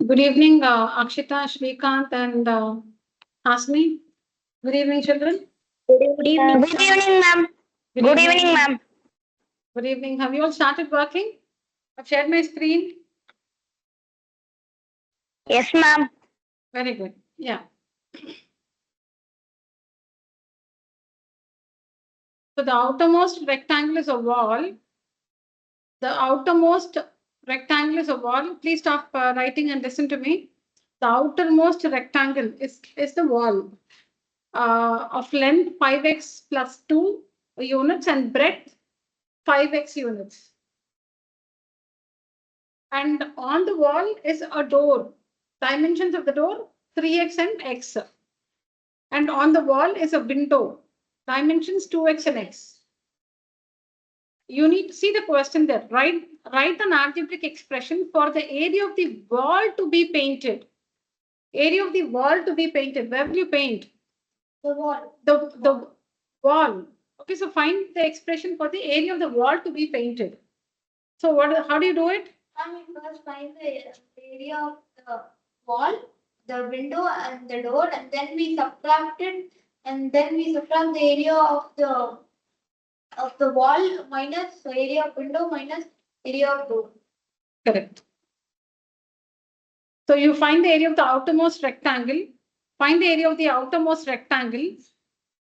Good evening, Akshita, Shrikant, and Hasni. Good evening, children. Good evening. Good evening, ma'am. Good evening, ma'am. Good evening. Have you all started working? I've shared my screen. Yes, ma'am. Very good. Yeah. So the outermost rectangle is a wall. The outermost rectangle is a wall. Please stop writing and listen to me. The outermost rectangle is the wall of length 5x plus 2 units and breadth 5x units. And on the wall is a door. Dimensions of the door 3x and x. And on the wall is a window. Dimensions 2x and x. You need to see the question there. Write an algebraic expression for the area of the wall to be painted. Area of the wall to be painted. Where will you paint? The wall. The wall. Okay, so find the expression for the area of the wall to be painted. So how do you do it? We first find the area of the wall, the window, and the door, and then we subtract it, and then we subtract the area of the wall minus the area of window minus area of door. Correct. So you find the area of the outermost rectangle. Find the area of the outermost rectangle.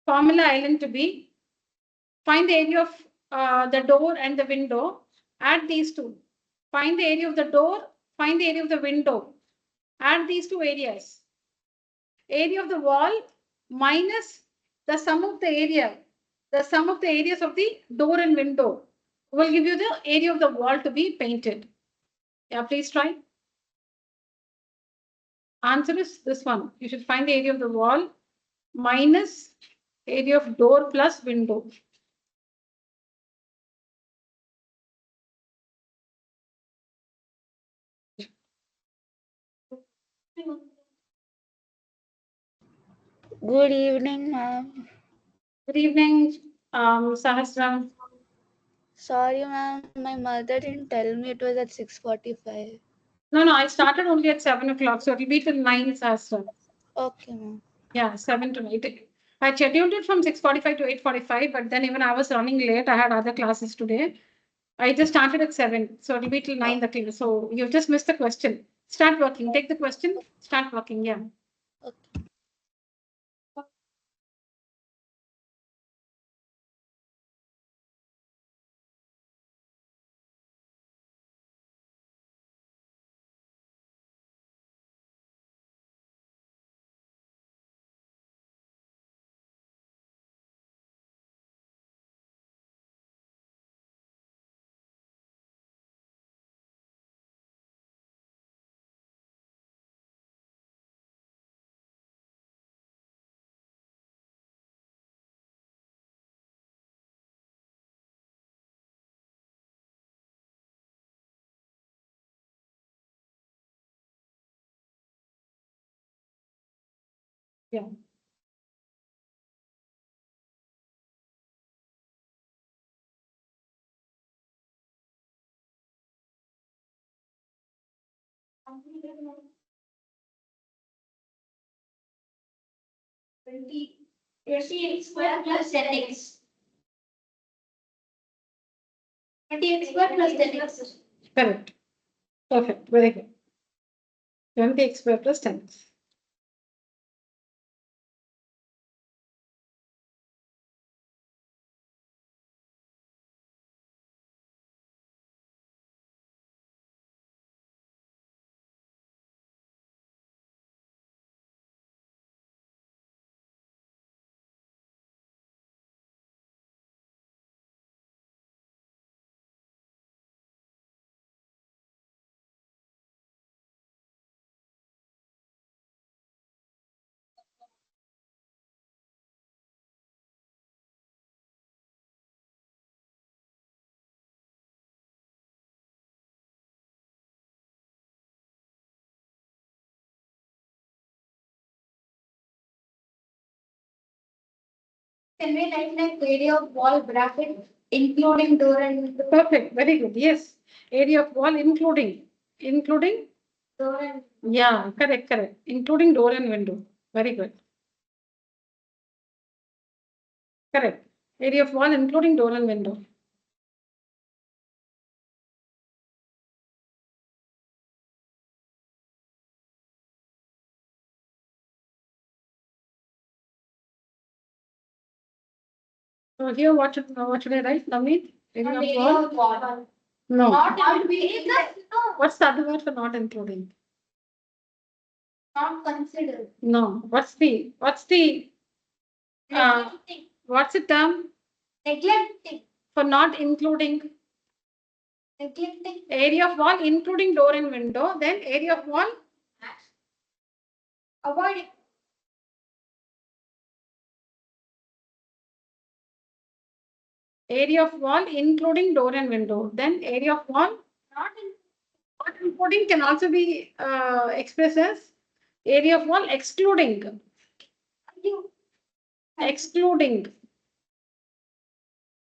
Formula island to be. Find the area of the door and the window. Add these two. Find the area of the door. Find the area of the window. Add these two areas. Area of the wall minus the sum of the area. The sum of the areas of the door and window will give you the area of the wall to be painted. Yeah, please try. Answer is this one. You should find the area of the wall minus area of door plus window. Good evening, ma'am. Good evening, Sahasram. Sorry, ma'am. My mother didn't tell me it was at 6:45. No, I started only at 7 o'clock, so it'll be till 9, Sahasram. Okay, ma'am. Yeah, 7 to 8. I scheduled it from 6:45 to 8:45, but then even I was running late. I had other classes today. I just started at 7, so it'll be till 9 the class. So you just missed the question. Start working. Take the question. Start working. Yeah. Okay. Yeah. X square plus 10x. 20x square plus 10x. Correct. Perfect. Very good. 20x square plus 10x. Can we write like area of wall bracket including door and window? Perfect. Very good. Yes. Area of wall including Door and Yeah, correct, correct. Including door and window. Very good. Correct. Area of wall including door and window. So here, what should I write? Navneet? Area of wall? of wall. No. Not be no, What's the other word for not including? not considered. No. What's the Neglecting. what's the term Neglecting. for not including? Neglecting. Area of wall including door and window. Then area of wall? Avoiding. Area of wall including door and window. Then area of wall Not in. not including can also be expressed as area of wall excluding. You. Excluding.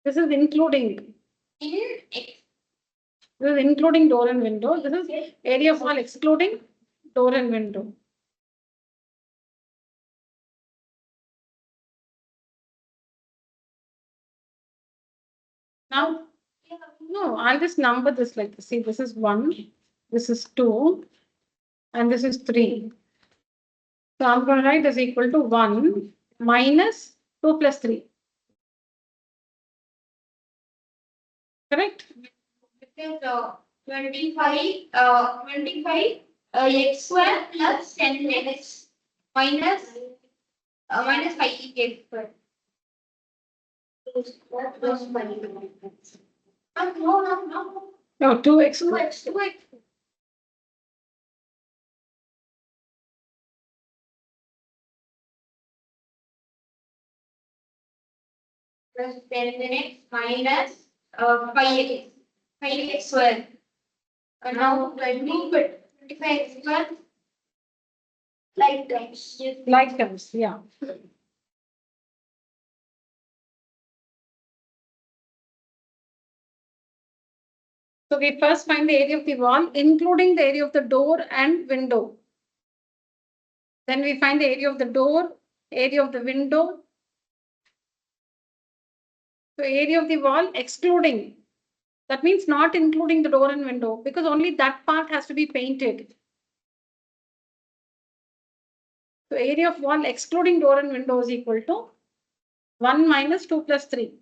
This is including. In. This is including door and window. This is area of wall excluding door and window. Now, no, I'll just number this like this. See, this is 1, this is 2, and this is 3. So I'm going to write this equal to 1 minus 2 plus 3. Correct? It is 25 x square plus 10x minus 5 x square. No. No, 2x. 2x. Plus 10x minus 5x. 5x square. Now move it. 25x square. Like times. Like terms, yeah. So we first find the area of the wall, including the area of the door and window. Then we find the area of the door, area of the window. So area of the wall excluding. That means not including the door and window because only that part has to be painted. So area of wall excluding door and window is equal to 1 minus 2 plus 3.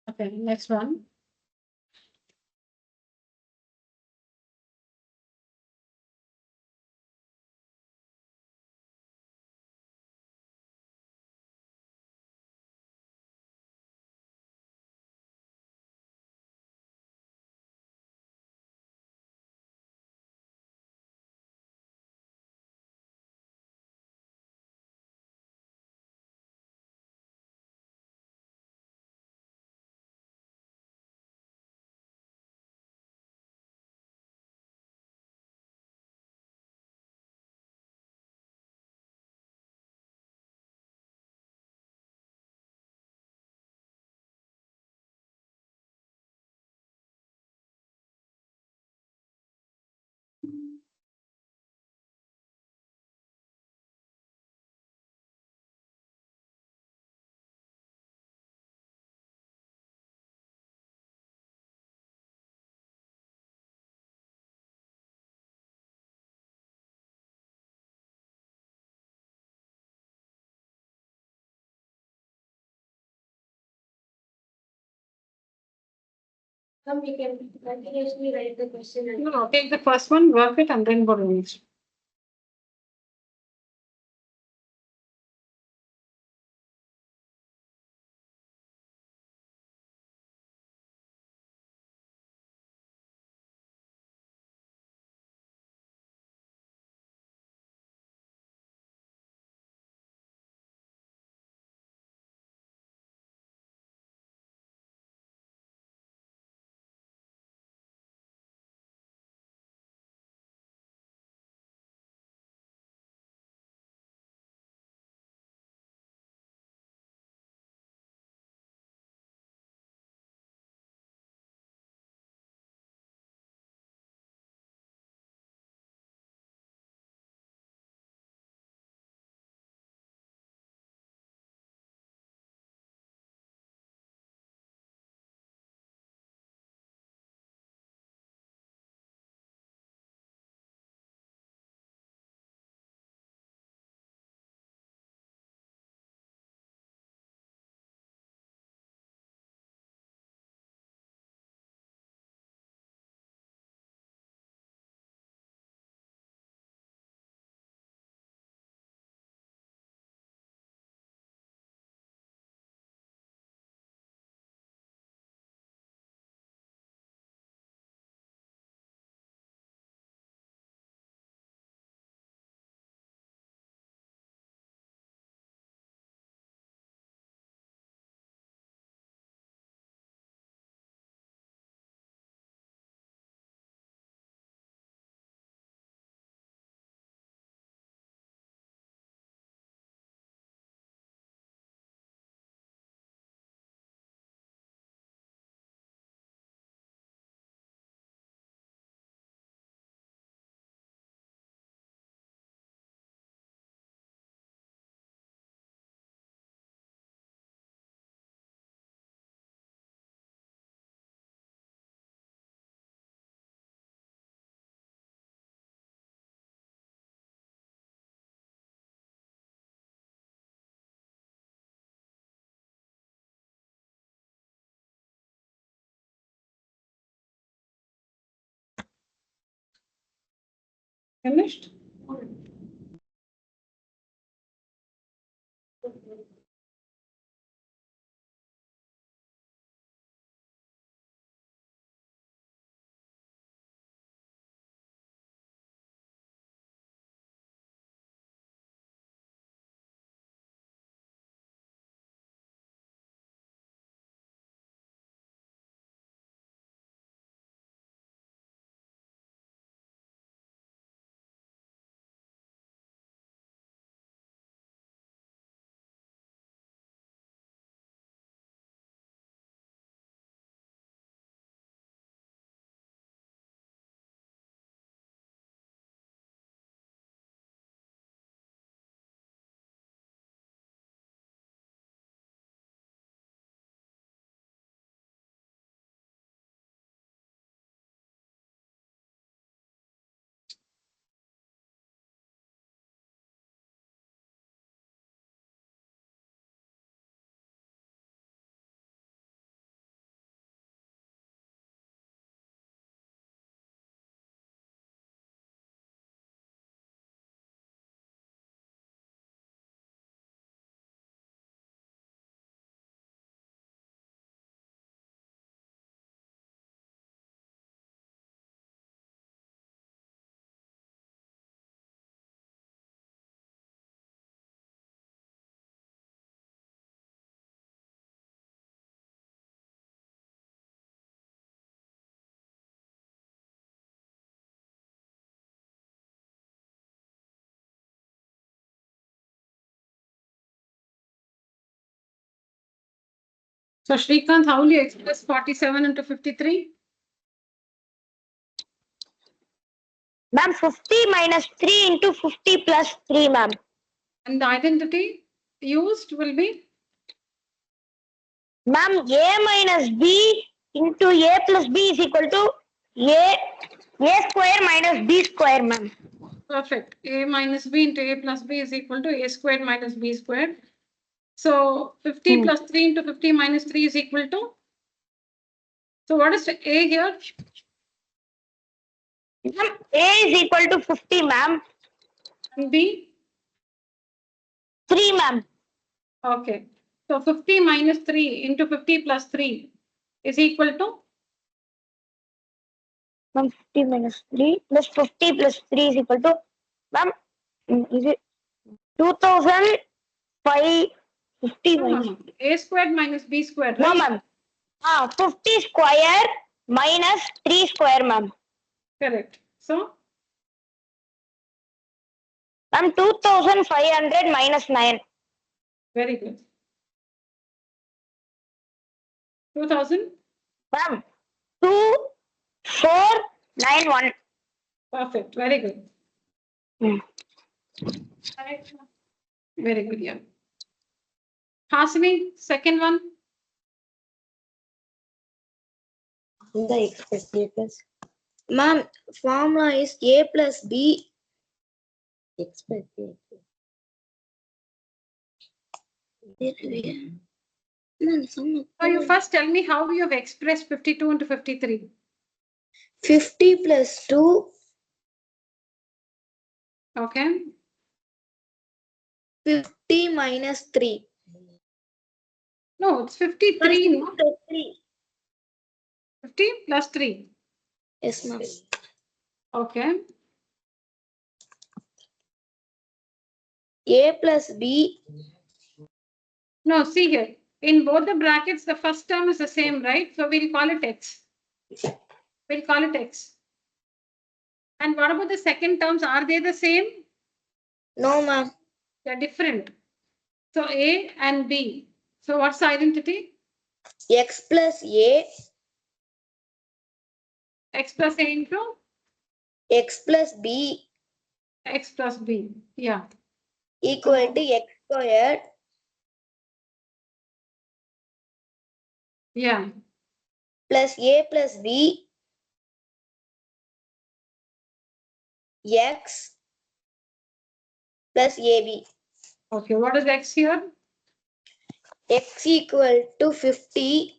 Okay, next one. Then we can continuously write the question. No, take the first one, work it, and then go to the next. Finished? So Shrikant, how will you express 47 into 53? Ma'am, 50 minus 3 into 50 plus 3, ma'am. And the identity used will be? Ma'am, A minus B into A plus B is equal to A square minus B square, ma'am. Perfect. A minus B into A plus B is equal to A squared minus B squared. So 50 plus 3 into 50 minus 3 is equal to? So what is A here? Ma'am, A is equal to 50, ma'am. And B? 3, ma'am. Okay. So 50 minus 3 into 50 plus 3 is equal to? Ma'am, 50 minus 3 plus 50 plus 3 is equal to, ma'am, is it 2050 No, minus? no. A squared minus B squared, No, right? ma'am. 50 square minus 3 square, ma'am. Correct. So Ma'am, 2500 minus 9. very good. 2000? Ma'am, 2491. Perfect. Very good. Correct, ma'am. Very good, yeah. Hasini, second one. The express plus. Ma'am, formula is A plus B. Express A. So you first tell me how you have expressed 52 into 53. 50 plus 2, Okay. 50 minus 3. No, it's 53. No? 3. 50 plus 3. Yes, ma'am. Okay. A plus B. No, see here. In both the brackets, the first term is the same, right? So we'll call it X. We'll call it X. And what about the second terms? Are they the same? No, ma'am. They're different. So A and B. So what's the identity? X plus A. X plus A into X plus B X plus B. Yeah. equal to X squared Yeah. plus A plus B X plus AB. Okay. What is X here? X equal to 50.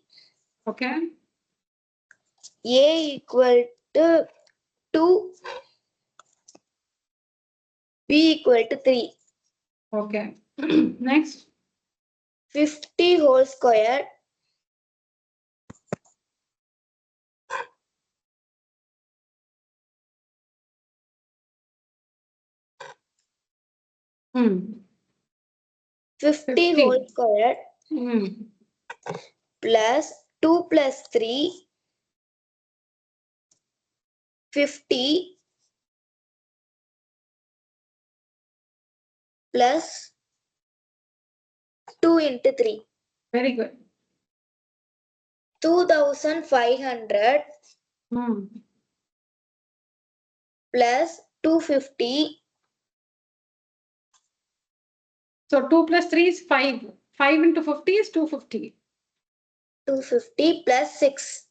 Okay. A equal to 2. B equal to 3. Okay. Next. 50 whole square Hmm. 50 whole 50. square Hmm. plus 2 plus 3 50 plus 2 into 3 Very good. 2500 Hmm. plus 250 So 2 plus 3 is 5. 5 into 50 is 250. 250 plus 6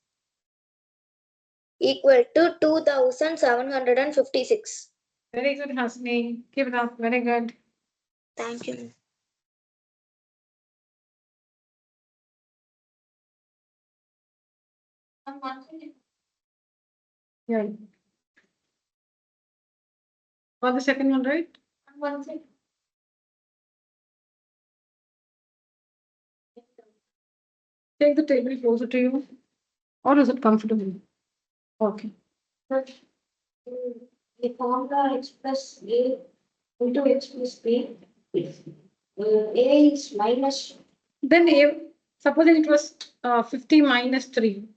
equal to 2756. Very good, Hasni. Keep it up. Very good. Thank you. And one second. Yeah. Got the second one right? And one second. Take the table closer to you. Or is it comfortable? Okay. But the formula express A into X plus B. A is minus. Then A, supposing it was 50 minus 3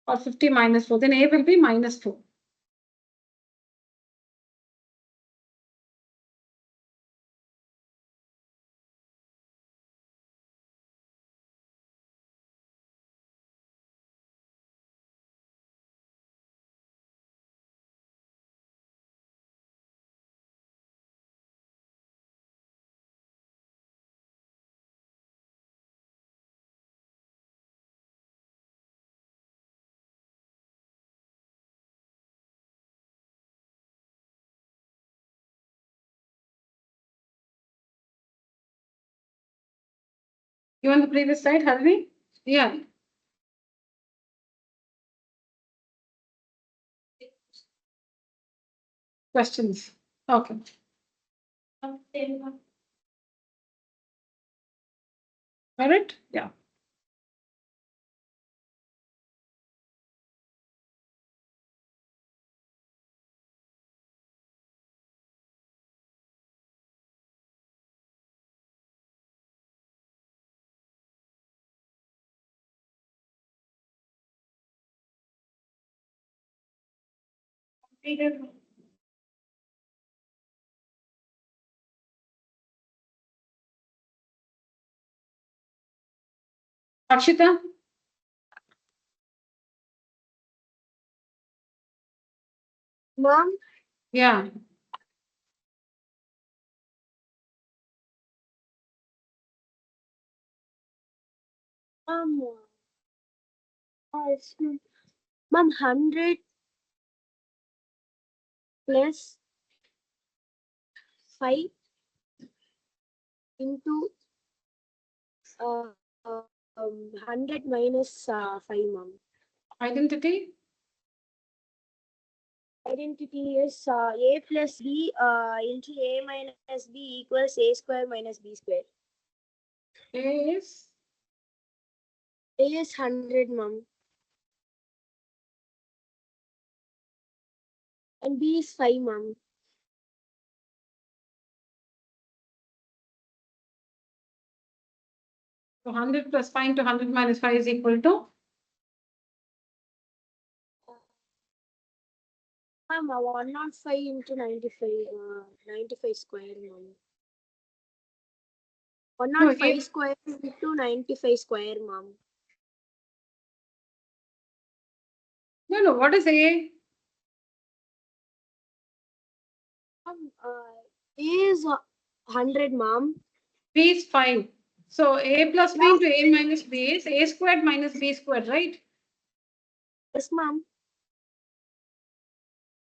or 50 minus 4, then A will be minus 4. You on the previous slide, Harini? Yeah. questions? Okay. Merit? Yeah. Akshita? Mom, Yeah. mom, mom, 100 plus 5 into 100 minus 5, mom. Identity? Identity is a plus b into a minus b equals a square minus b square. A is? A is 100, mom. And b is 5, mom. So 100 plus 5 into 100 minus 5 is equal to? Mom, 105 into 95, 95 square, mom. No, 105 square into 95 square, mom. no. What is A? Mom, A is 100, mom. B is 5. So A plus B Yeah. into A minus B is A squared minus B squared, right? Yes, mom.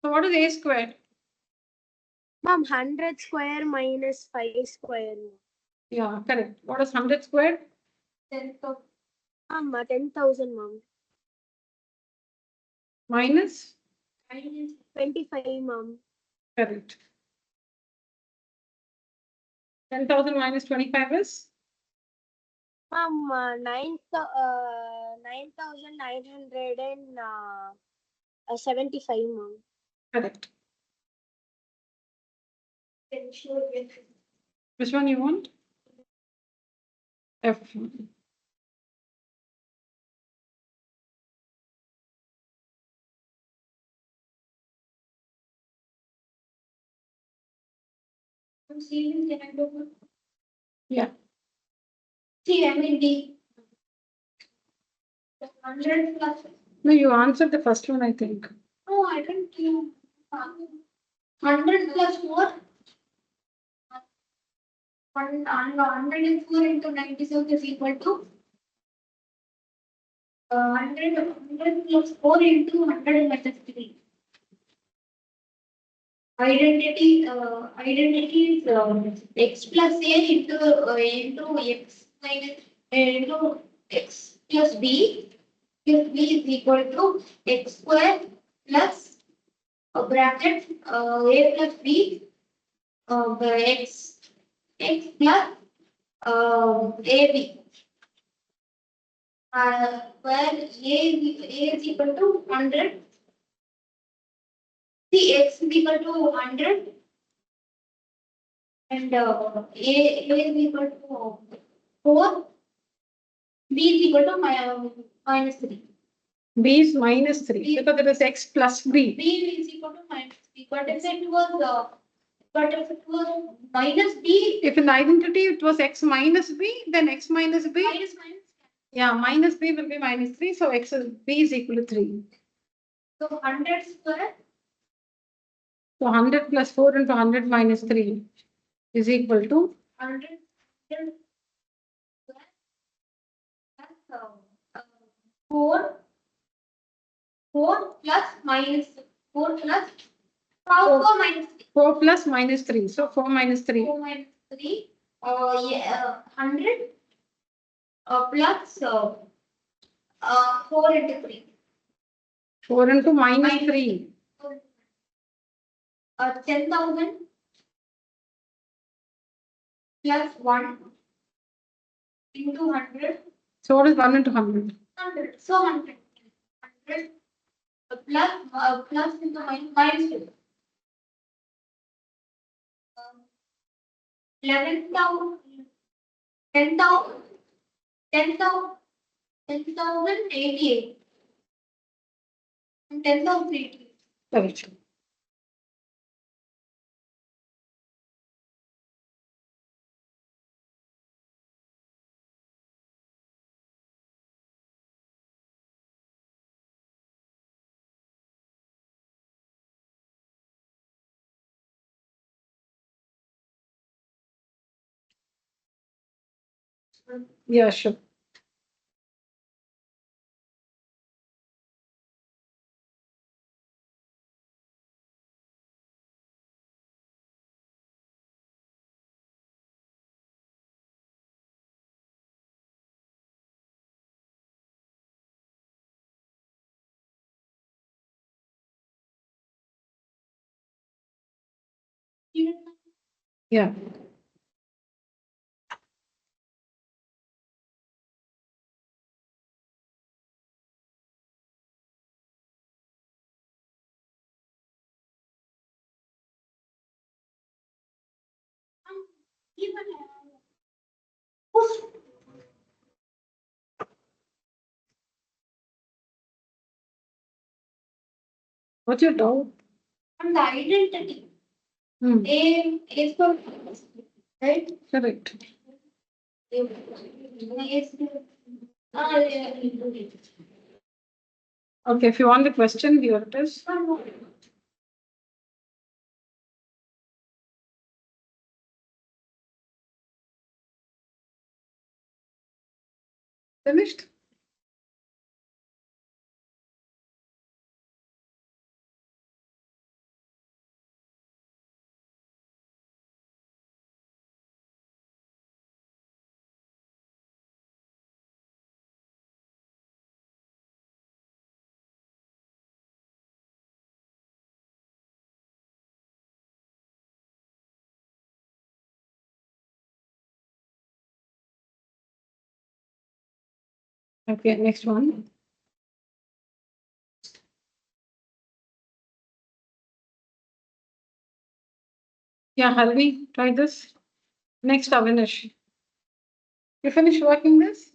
So what is A squared? Mom, 100 square minus 5 square. Yeah, correct. What is 100 squared? 10,000. Mom, 10,000, mom. Minus? 25, mom. Correct. 10,000 minus 25 is? Mom, 9,975, mom. Correct. Sure. Which one you want? F. See, can I go? Yeah. See, I mean the 100 plus. No, you answered the first one, I think. No, I didn't do 100 plus 4. 104 into 97 is equal to 100 plus 4 into 100 minus 3. Identity is x plus a into x minus into x plus b. If b is equal to x square plus bracket a plus b x plus ab. Where a is equal to 100. See, x is equal to 100 and a is equal to 4, b is equal to minus 3. B is minus 3 because it is x plus b. B is equal to minus 3. But if it was minus b, If in the identity it was x minus b, then x minus b. minus. Yeah, minus b will be minus 3. So x is b is equal to 3. So 100 square. So 100 plus 4 into 100 minus 3 is equal to 100 square plus 4 plus minus 4 plus 4 minus 3. 4 plus minus 3. So 4 minus 3. 4 minus 3. 100 plus 4 into 3. 4 into minus 3. 10,000 plus 1 into 100. So what is 1 into 100? 100. So 100. 100 plus into minus 2. 11,000. 10,000. 10,000. 10,088. 10,088. Correct. Yeah, sure. Yeah. What's your doubt? And the identity. Hmm. A for right? Correct. A is Okay, if you want the question, here it is. Finished? Okay, next one. Yeah, Harvi, try this. Next, Avinash. You finished working this?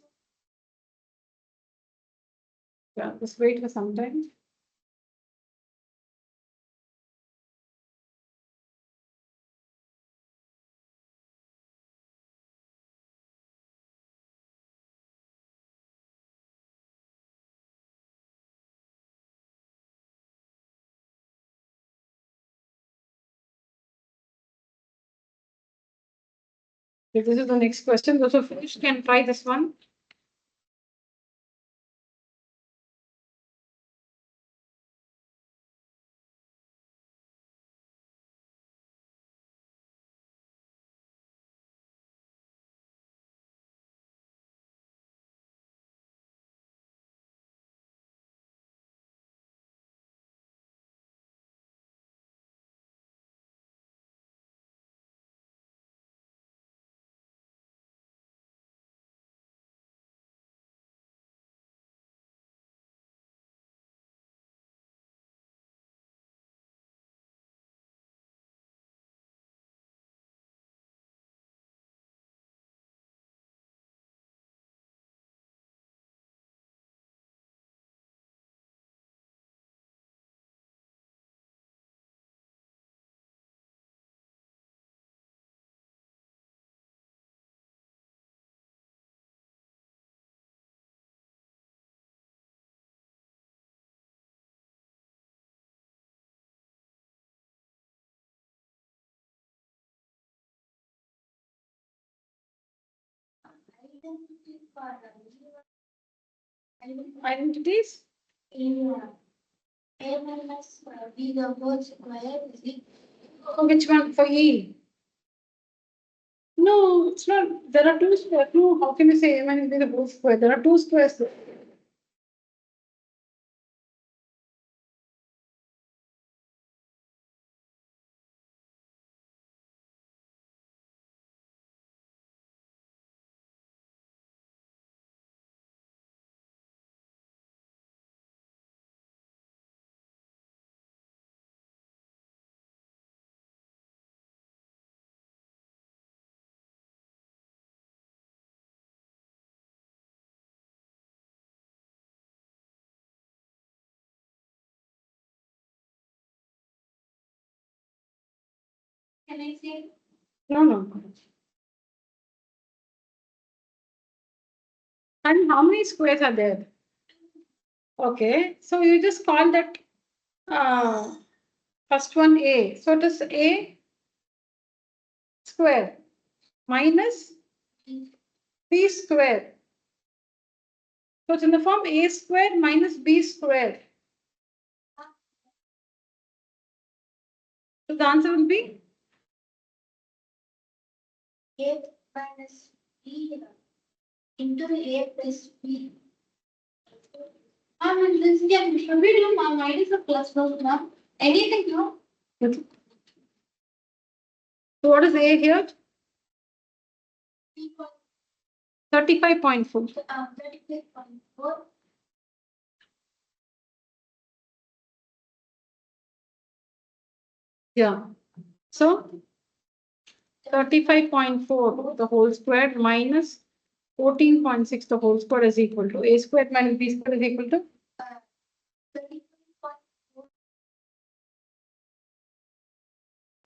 Yeah, just wait for some time. If this is the next question, those who finished can try this one. Identities? A minus B the whole square is equal. Oh, which one? For E? No, it's not. There are two squares. No, how can you say A minus B the whole square? There are two squares. Can I say? No, no. And how many squares are there? Okay, so you just call that first one A. So it is A square minus B square. So it's in the form A square minus B square. So the answer will be A minus B into A plus B. I mean, this can should we do my minus of plus now? Anything, no? so what is A here? 35.4. 35.4. Yeah. So 35.4 the whole square minus 14.6 the whole square is equal to A squared minus B squared is equal to 35.4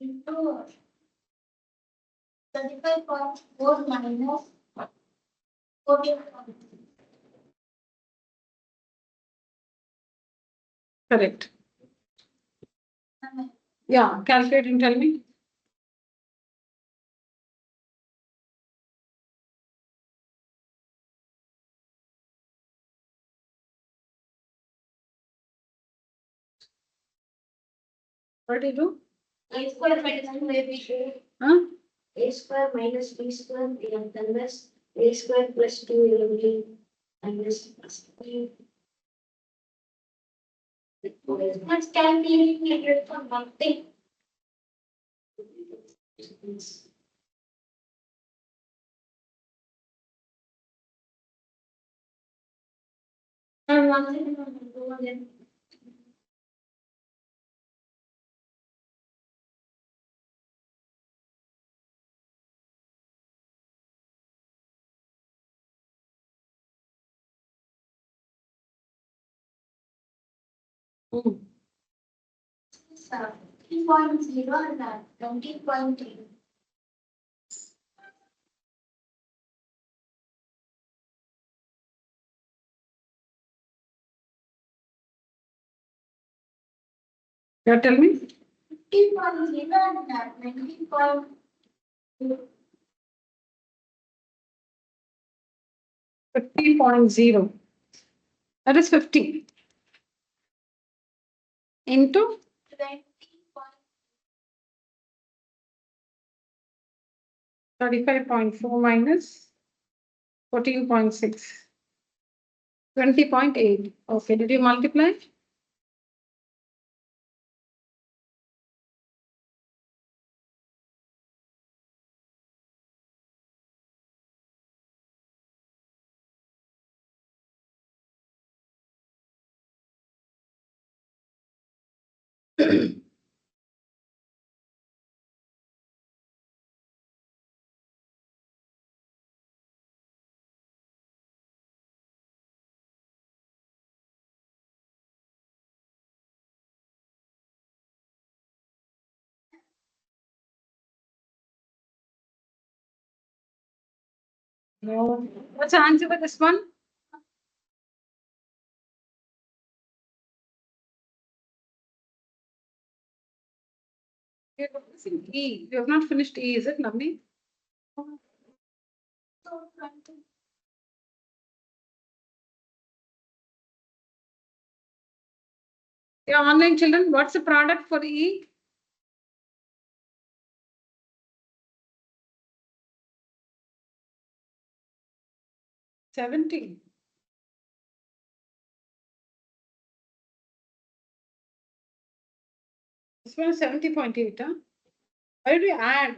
into 35.4 minus 14. correct. Yeah, calculate and tell me. What do you do? A square minus 2AB. Huh? A square minus B square minus A square plus 2AB minus B. Let's calculate it for nothing. And nothing will do again. Hmm. 3.0 and 20.3. Yeah, tell me. 15.0 and 19.2. 50.0. That is 50 into 35.4 minus 14.6. 20.8. Okay, did you multiply? No. What's the answer for this one? You're focusing E. You have not finished E, is it, Navneet? Your online children, what's the product for E? $70. This one is 70.8, huh? Why do you add?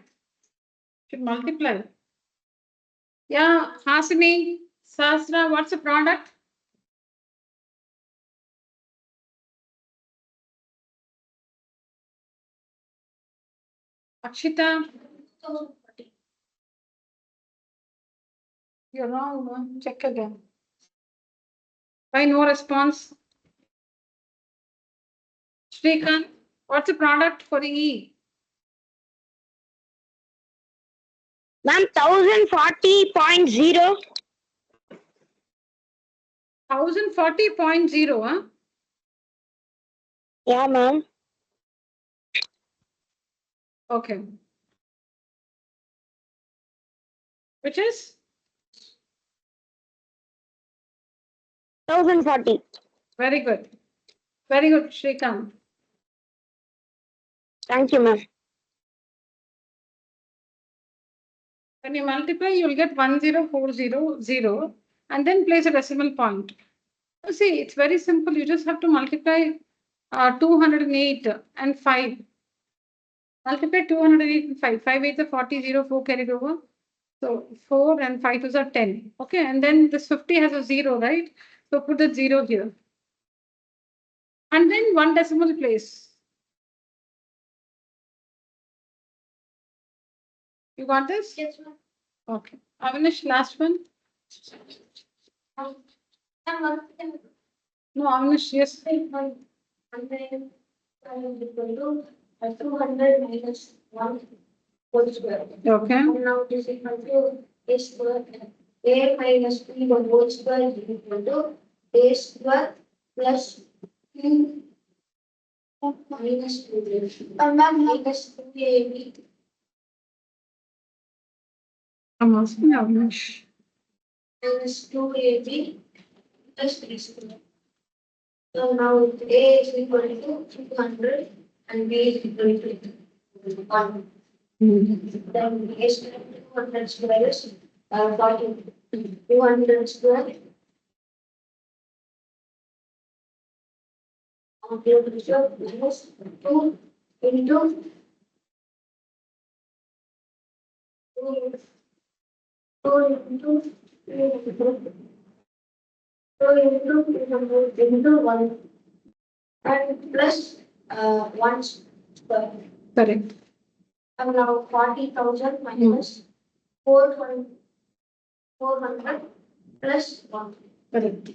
Should multiply. Yeah, Hasini, Sasra, what's the product? Akshita, you're wrong, no? Check again. Why no response? Shrikant, what's the product for E? Ma'am, 1040.0. 1040.0, huh? Yeah, ma'am. Okay. Which is 1040. very good. Very good, Shrikant. Thank you, ma'am. When you multiply, you'll get 10400 and then place a decimal point. You see, it's very simple. You just have to multiply 208 and 5. Multiply 208 and 5. 5 8 is 40, 0, 4 carried over. So 4 and 5 2s are 10. Okay, and then this 50 has a 0, right? So put the 0 here. And then one decimal place. You got this? Yes, ma'am. Okay. Avinash, last one. Ma'am, one second. No, Avinash, yes. 100 equal to 200 minus 1 whole square. Okay. And now it is equal to a square. A minus b whole square is equal to a square plus b minus 2. Ma'am, minus 2ab. I'm asking Avinash. Minus 2ab plus 3 square. So now a is equal to 200 and b is equal to 1. Then a square 200 square is 40. 200 square. Minus 2 into 2 into 1 and plus 1 square. Correct. And now 40,000 minus 400 plus 1. Correct.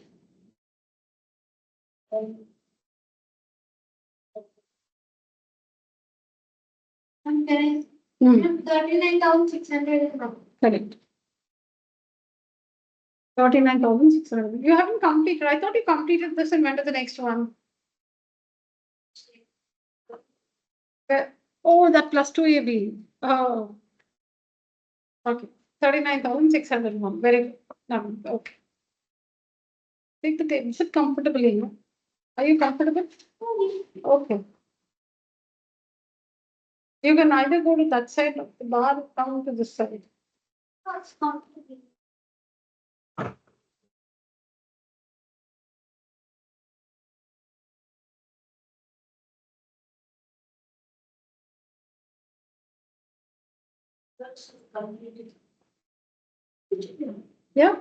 And then Hmm. 39,600 is wrong. Correct. 39,600. You haven't completed. I thought you completed this and went to the next one. Oh, that plus 2AB. Oh. Okay. 39,601. Very good. Okay. Take the table. Sit comfortably. No? Are you comfortable? Okay. You can either go to that side of the bar or come to this side. That's complicated. That's complicated. Yeah?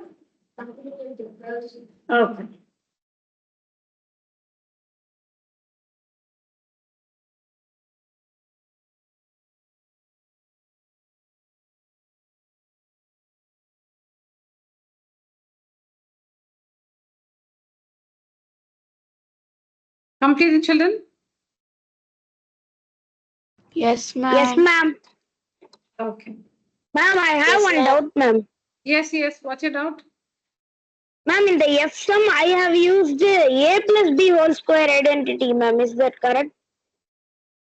Complicated. Okay. Completed, children? Yes, ma'am. Yes, ma'am. Okay. Ma'am, I have Yes, one ma'am. doubt, ma'am. Yes, yes. Watch it out. Ma'am, in the F sum, I have used a plus b whole square identity, ma'am. Is that correct?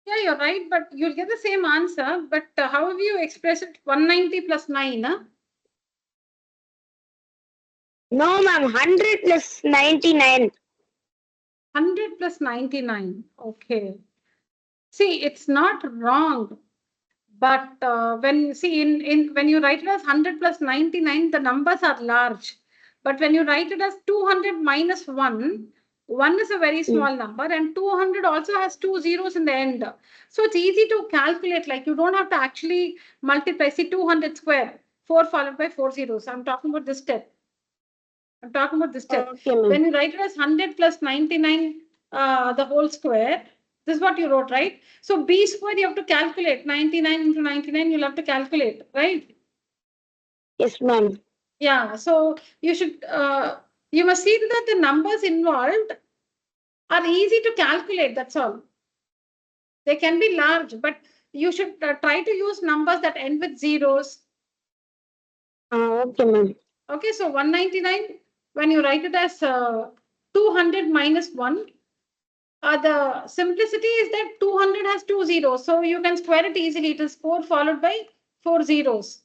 Yeah, you're right, but you'll get the same answer. But however you express it, 190 plus 9, huh? No, ma'am. 100 plus 99. 100 plus 99. Okay. See, it's not wrong. But when you see when you write it as 100 plus 99, the numbers are large. But when you write it as 200 minus 1, 1 is a very small number and 200 also has 2 zeros in the end. So it's easy to calculate, like you don't have to actually multiply. See, 200 square, 4 followed by 4 zeros. I'm talking about this step. I'm talking about this step. Okay, ma'am. When you write it as 100 plus 99, the whole square, this is what you wrote, right? So b square, you have to calculate. 99 into 99, you'll have to calculate, right? Yes, ma'am. Yeah, so you should, you must see that the numbers involved are easy to calculate, that's all. They can be large, but you should try to use numbers that end with zeros Okay, ma'am. Okay, so 199, when you write it as 200 minus 1, the simplicity is that 200 has two zeros. So you can square it easily. It is 4 followed by 4 zeros.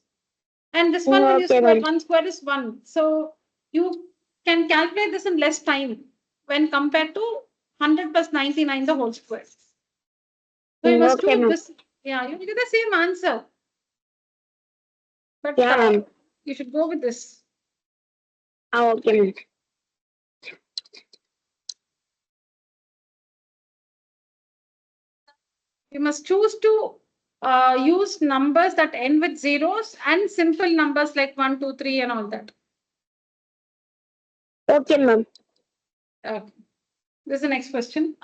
And this one, when you Okay, square, ma'am. 1 square is 1. So you can calculate this in less time when compared to 100 plus 99, the whole square. So you must Okay, do ma'am. this. Yeah, you will get the same answer. But Yeah, ma'am. you should go with this. Okay, ma'am. You must choose to use numbers that end with zeros and simple numbers like 1, 2, 3 and all that. Okay, ma'am. Okay. This is the next question.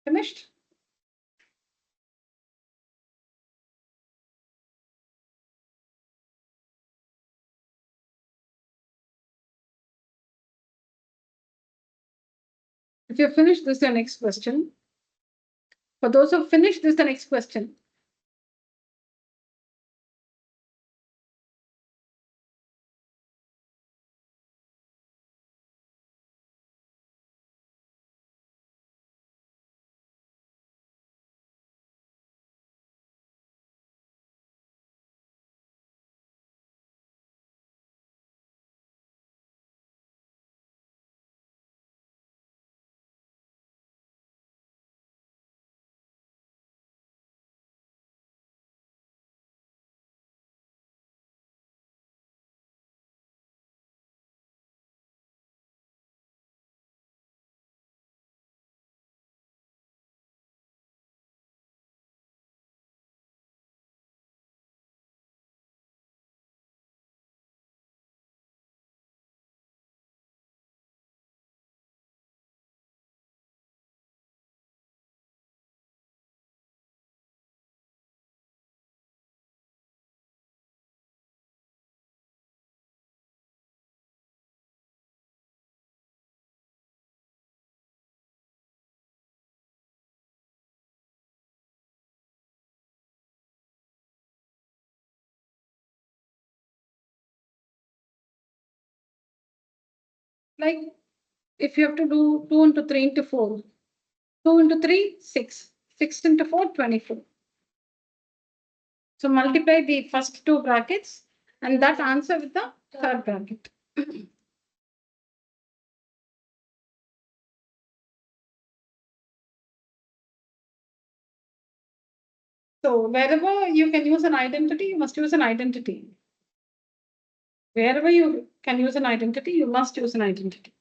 Finished? If you're finished, this is the next question. For those who finished, this is the next question. Like if you have to do 2 into 3 into 4, 2 into 3, 6, 6 into 4, 24. So multiply the first two brackets and that answer with the third bracket. So wherever you can use an identity, you must use an identity. Wherever you can use an identity, you must use an identity.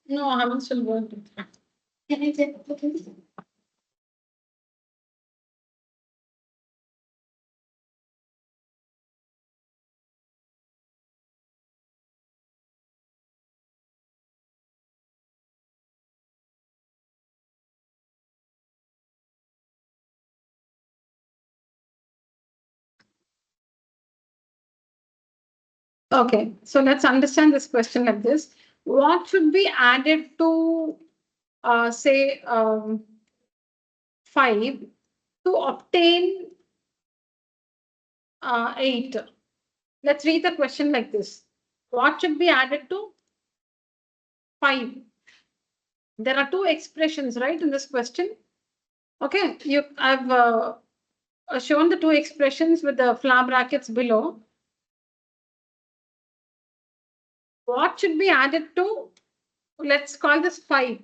No, I haven't still worked it. Can I check? Okay, so let's understand this question like this. What should be added to, say, 5 to obtain 8? Let's read the question like this. What should be added to 5? There are two expressions, right, in this question. Okay, I've shown the two expressions with the flower brackets below. What should be added to, let's call this 5,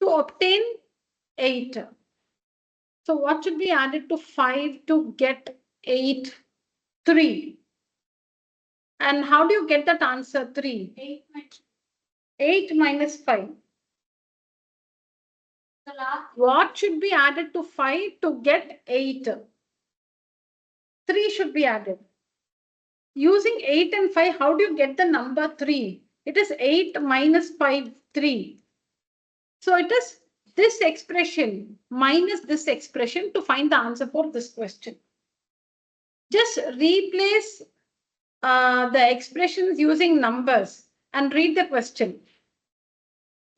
to obtain 8? So what should be added to 5 to get 8? 3. And how do you get that answer 3? 8 minus 5. The last What should be added to 5 to get 8? 3 should be added. Using 8 and 5, how do you get the number 3? It is 8 minus 5, 3. So it is this expression minus this expression to find the answer for this question. Just replace the expressions using numbers and read the question.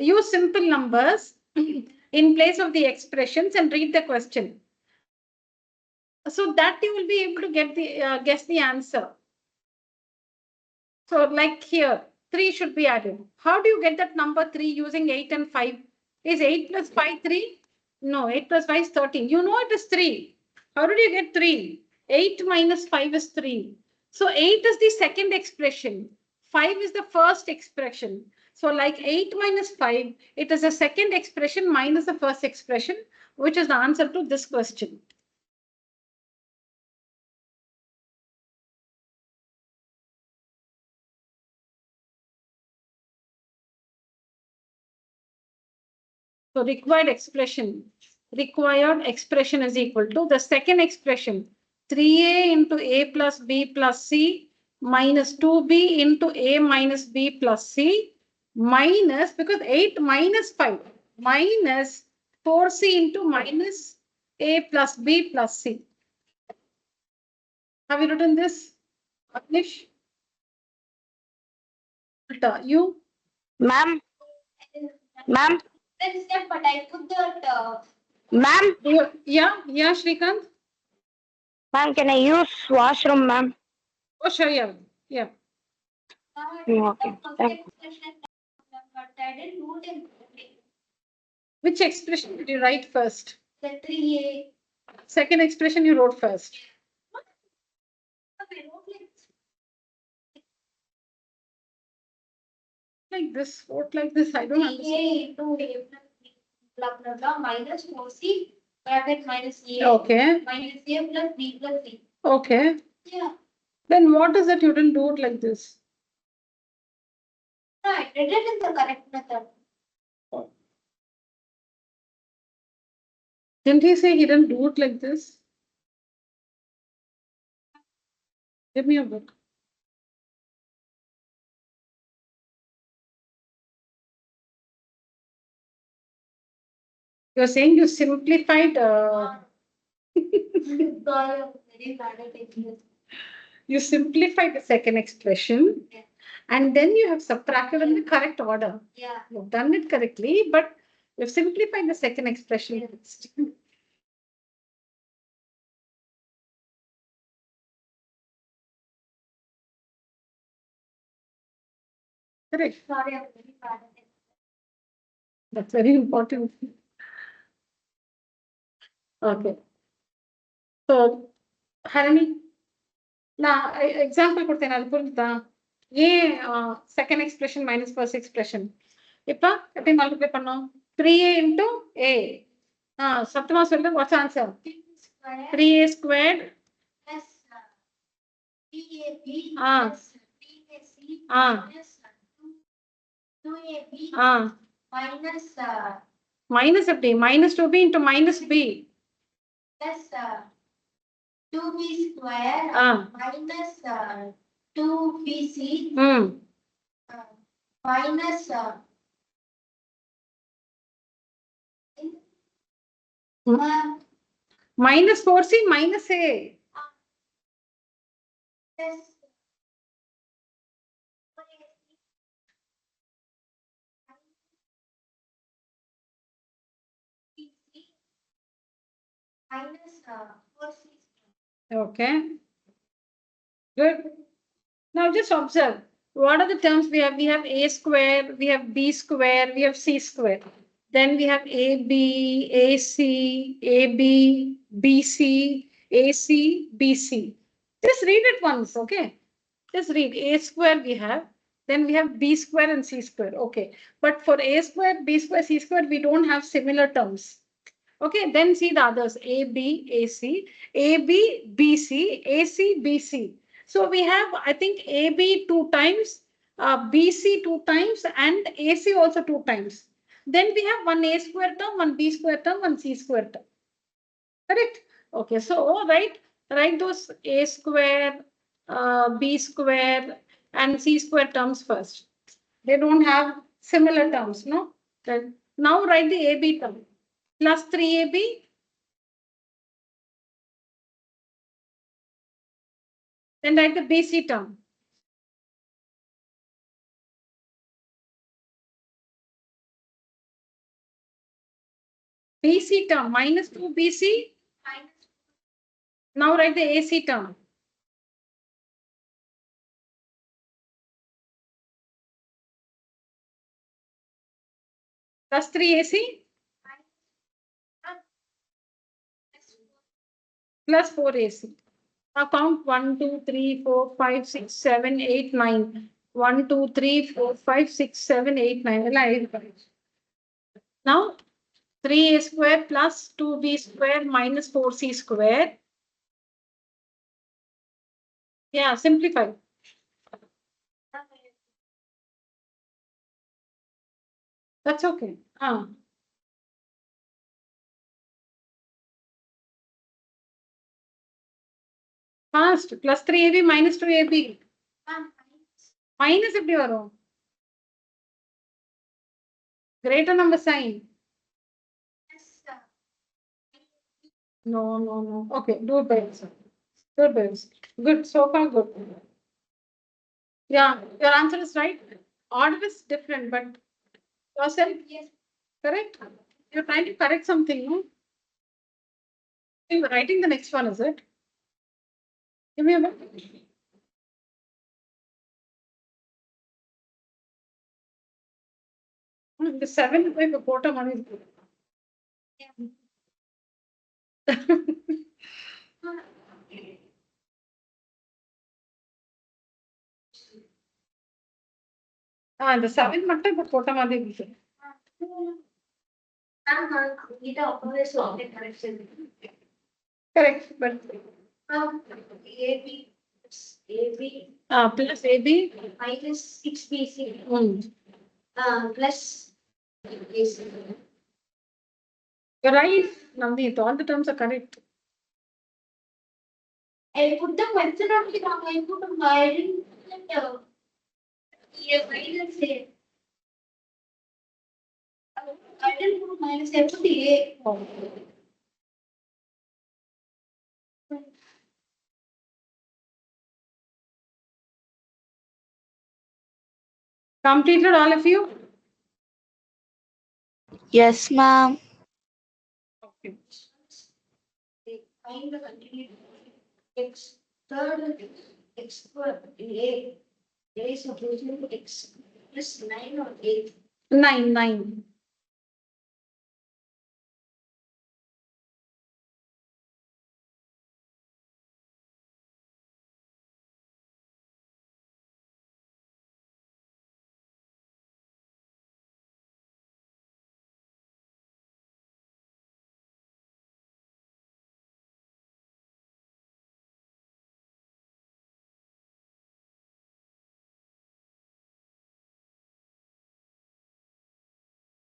Use simple numbers in place of the expressions and read the question. So that you will be able to get the guess the answer. So like here, 3 should be added. How do you get that number 3 using 8 and 5? Is 8 plus 5 3? No, 8 plus 5 is 13. You know it is 3. How did you get 3? 8 minus 5 is 3. So 8 is the second expression. 5 is the first expression. So like 8 minus 5, it is a second expression minus the first expression, which is the answer to this question. So required expression is equal to the second expression, 3a into a plus b plus c minus 2b into a minus b plus c minus, because 8 minus 5 minus 4c into minus a plus b plus c. Have you written this, Agnish? You? Ma'am, ma'am, Then step, but I put that. ma'am, Yeah, Shrikant? ma'am, can I use washroom, ma'am? Oh, sure, yeah. Okay, thank you. Expression, but I didn't do it in Which expression did you write first? the 3a. Second expression you wrote first. I wrote Like this, wrote like this, I don't 3a understand. into a plus b blah blah blah minus 4c bracket minus a Okay, minus a plus b plus c. okay. Yeah, Then what is that you didn't do it like this? no, I did it in the correct method. Didn't he say he didn't do it like this? Give me a book. You're saying you simplified, Very bad at it. you simplified the second expression, Yeah. and then you have subtracted in the correct order. Yeah. You've done it correctly, but you've simplified the second expression. Yeah. Correct. Sorry, I'm very bad at it. That's very important. Okay. So, Harini, now example கொடுத்தேன் அது புரிஞ்சுதா? ஏன் second expression minus first expression. இப்ப எப்படி multiply பண்ணோம்? 3a into a. சத்தமா சொல்லு, what's the answer? 3a squared Plus 3ab Ah. plus 3ac Ah. minus 2ab Ah, minus minus of D, minus 2B into minus B. plus 2b square Ah, minus 2bc minus minus 4C minus A. plus minus 4c. Okay, good. Now just observe. What are the terms we have? We have A square, we have B square, we have C square. Then we have AB, AC, AB, BC, AC, BC. Just read it once, okay? Just read A square we have. Then we have B square and C square. Okay. But for A square, B square, C square, we don't have similar terms. Okay, then see the others A, B, A, C, A, B, B, C, A, C, B, C. So we have, I think, A, B 2 times, B, C 2 times, and A, C also 2 times. Then we have one A square term, one B square term, one C square term. Correct? Okay, so write those A square, B square, and C square terms first. They don't have similar terms, no? Then now write the AB term. Plus 3AB, then write the BC term. BC term, minus 2BC. Now write the AC term. Plus 3AC plus 4AC. Now count 1, 2, 3, 4, 5, 6, 7, 8, 9. 1, 2, 3, 4, 5, 6, 7, 8, 9. Now 3A square plus 2B square minus 4C square. Yeah, simplify. That's okay. Fast. Plus 3AB minus 2AB. Minus if you are greater number sign. No, no, no. Okay, do it by yourself. Do it by yourself. Good. So far, good. Yeah, your answer is right. Order is different, but yourself, Yes. correct? You're trying to correct something, no? You're writing the next one, is it? Give me a minute. The 7 by the bottom one is good. The 7 மட்டும் இப்ப போட்ட மாதிரி இருக்கு. Correct, but AB plus AB. minus 6BC Mm. plus AC. You're right, Navneet. All the terms are correct. I put the question on the wrong. I put a minus. Yes, minus A. I didn't put minus A. I put A. Completed, all of you? Yes, ma'am. Okay. Find the continuity. X third x square A. A is equal to x plus 9 or 8. 9.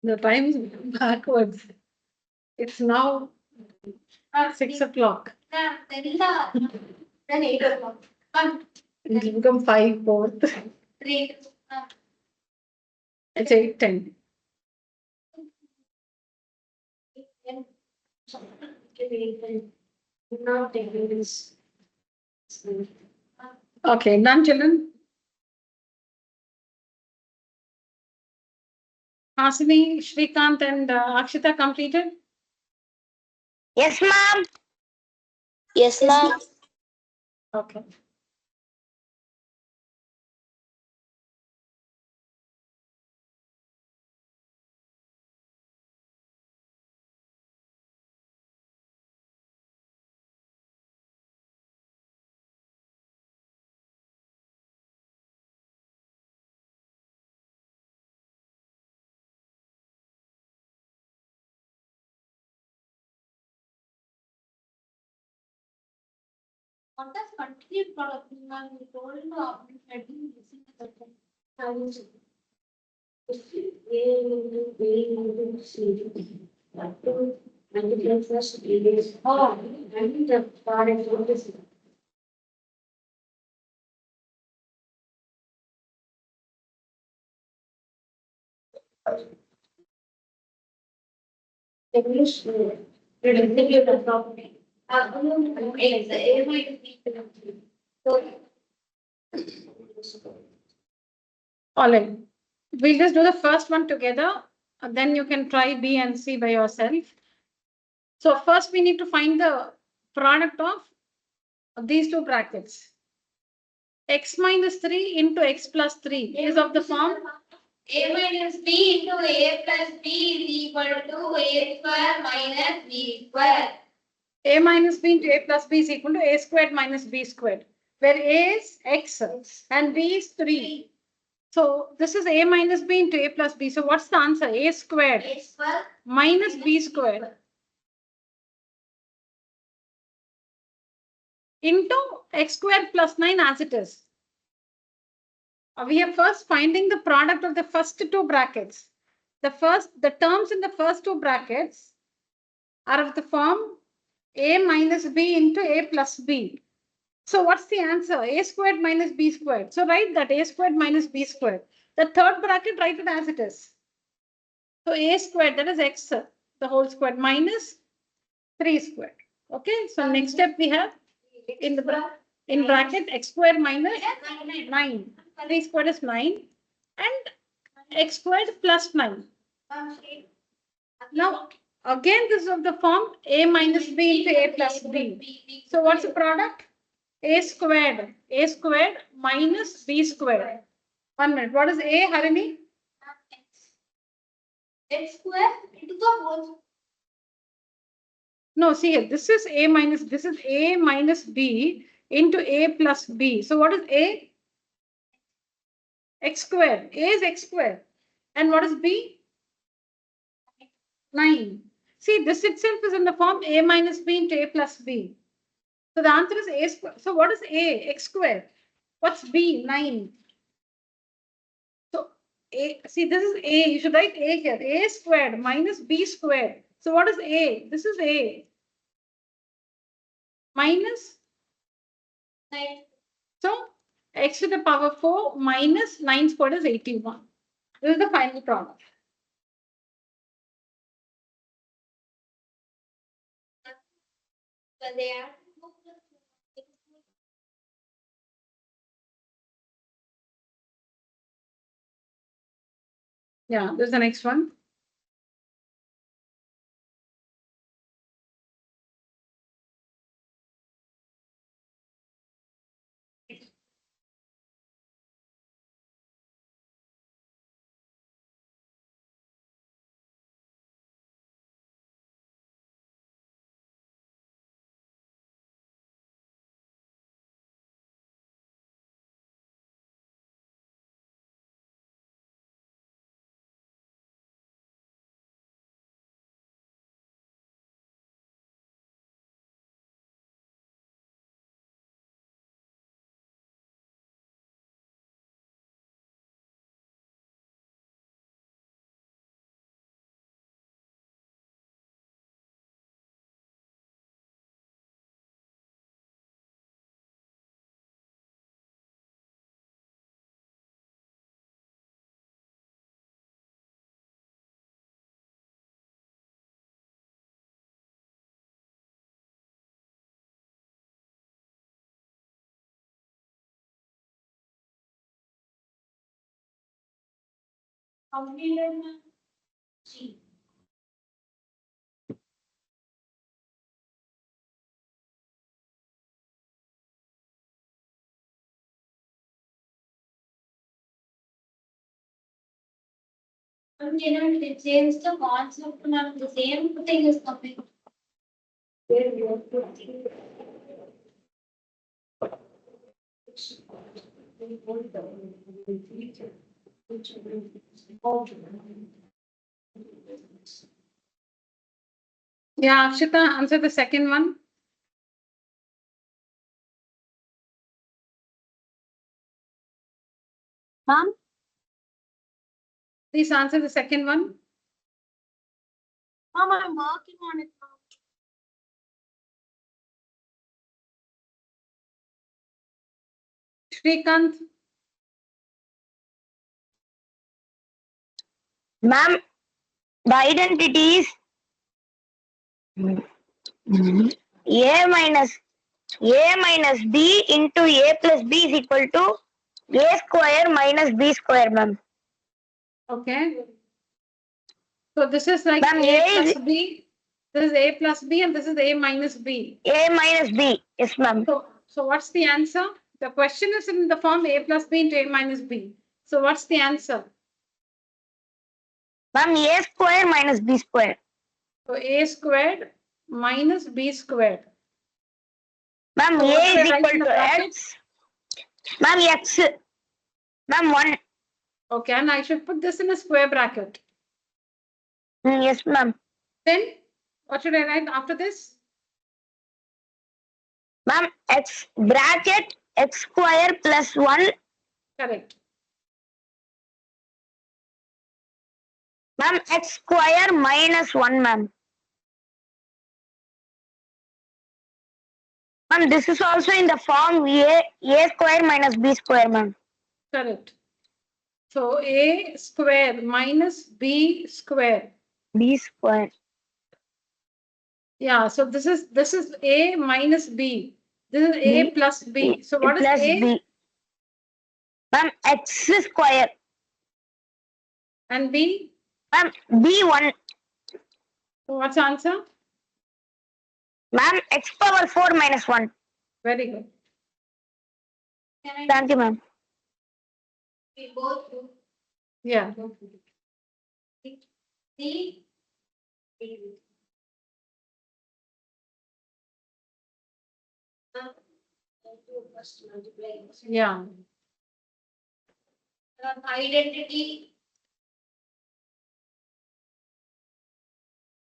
The time is backwards. It's now 6 o'clock. Then 8 o'clock. It will become 5 fourth. 3. It's 8:10. Okay, done, children. Hasini, Shrikant, and Akshita completed. Yes, ma'am. Yes, ma'am. Okay. What does continued product mean? We told I didn't listen to that. English executive property. It's A minus B. All right. We'll just do the first one together. Then you can try B and C by yourself. So first we need to find the product of these two brackets. X minus 3 into X plus 3 is of the form A minus B into A plus B is equal to A square minus B square. A minus B into A plus B is equal to A squared minus B squared, where A is X and B is 3. So this is A minus B into A plus B. So what's the answer? A squared A square minus B squared into X squared plus 9 as it is. We are first finding the product of the first two brackets. The terms in the first two brackets are of the form A minus B into A plus B. So what's the answer? A squared minus B squared. So write that A squared minus B squared. The third bracket, write it as it is. So A squared, that is X, the whole squared minus 3 squared. Okay, so next step we have in bracket X squared minus 9. 3 squared is 9 and X squared plus 9. Now again this is of the form A minus B into A plus B. So what's the product? A squared minus B squared. 1 minute. What is A, Harini? X square into the whole. No, see here. This is A minus B into A plus B. So what is A? X squared. A is X squared. And what is B? 9. See, this itself is in the form A minus B into A plus B. So the answer is A squared. So what is A? X squared. What's B? 9. So A, see, this is A. You should write A here. A squared minus B squared. So what is A? This is A. Minus. 9. So x to the power 4 minus 9 squared is 81. This is the final product. So they are. Yeah, this is the next one. Completed, ma'am. G. And it change the concept, ma'am. The same thing is coming. Yeah, Akshita, answer the second one. Ma'am, Please answer the second one. ma'am, I'm working on it. Shrikant, Ma'am, the identity is a minus b into a plus b is equal to a square minus b square, ma'am. okay. So this is like Ma'am, A A plus is B. This is A plus B and this is A minus B. a minus b. Yes, ma'am. So what's the answer? The question is in the form A plus B into A minus B. So what's the answer? Ma'am, a square minus b square. So A squared minus B squared. Ma'am, So a what should is I write equal in the to bracket? x. Ma'am, x. Ma'am, 1. Okay, and I should put this in a square bracket. Yes, ma'am. Then what should I write after this? Ma'am, x bracket x square plus 1. Correct. Ma'am, x square minus 1, ma'am. Ma'am, this is also in the form a square minus b square, ma'am. Correct. So A square minus B square. B square. Yeah, so this is A minus B. This is A B plus B. So what is plus A b. Ma'am, x square. and B? Ma'am, b1. So what's the answer? Ma'am, x power 4 minus 1. Very good. Can I Thank you, ma'am. we both do? Yeah. C. Yeah. Identity.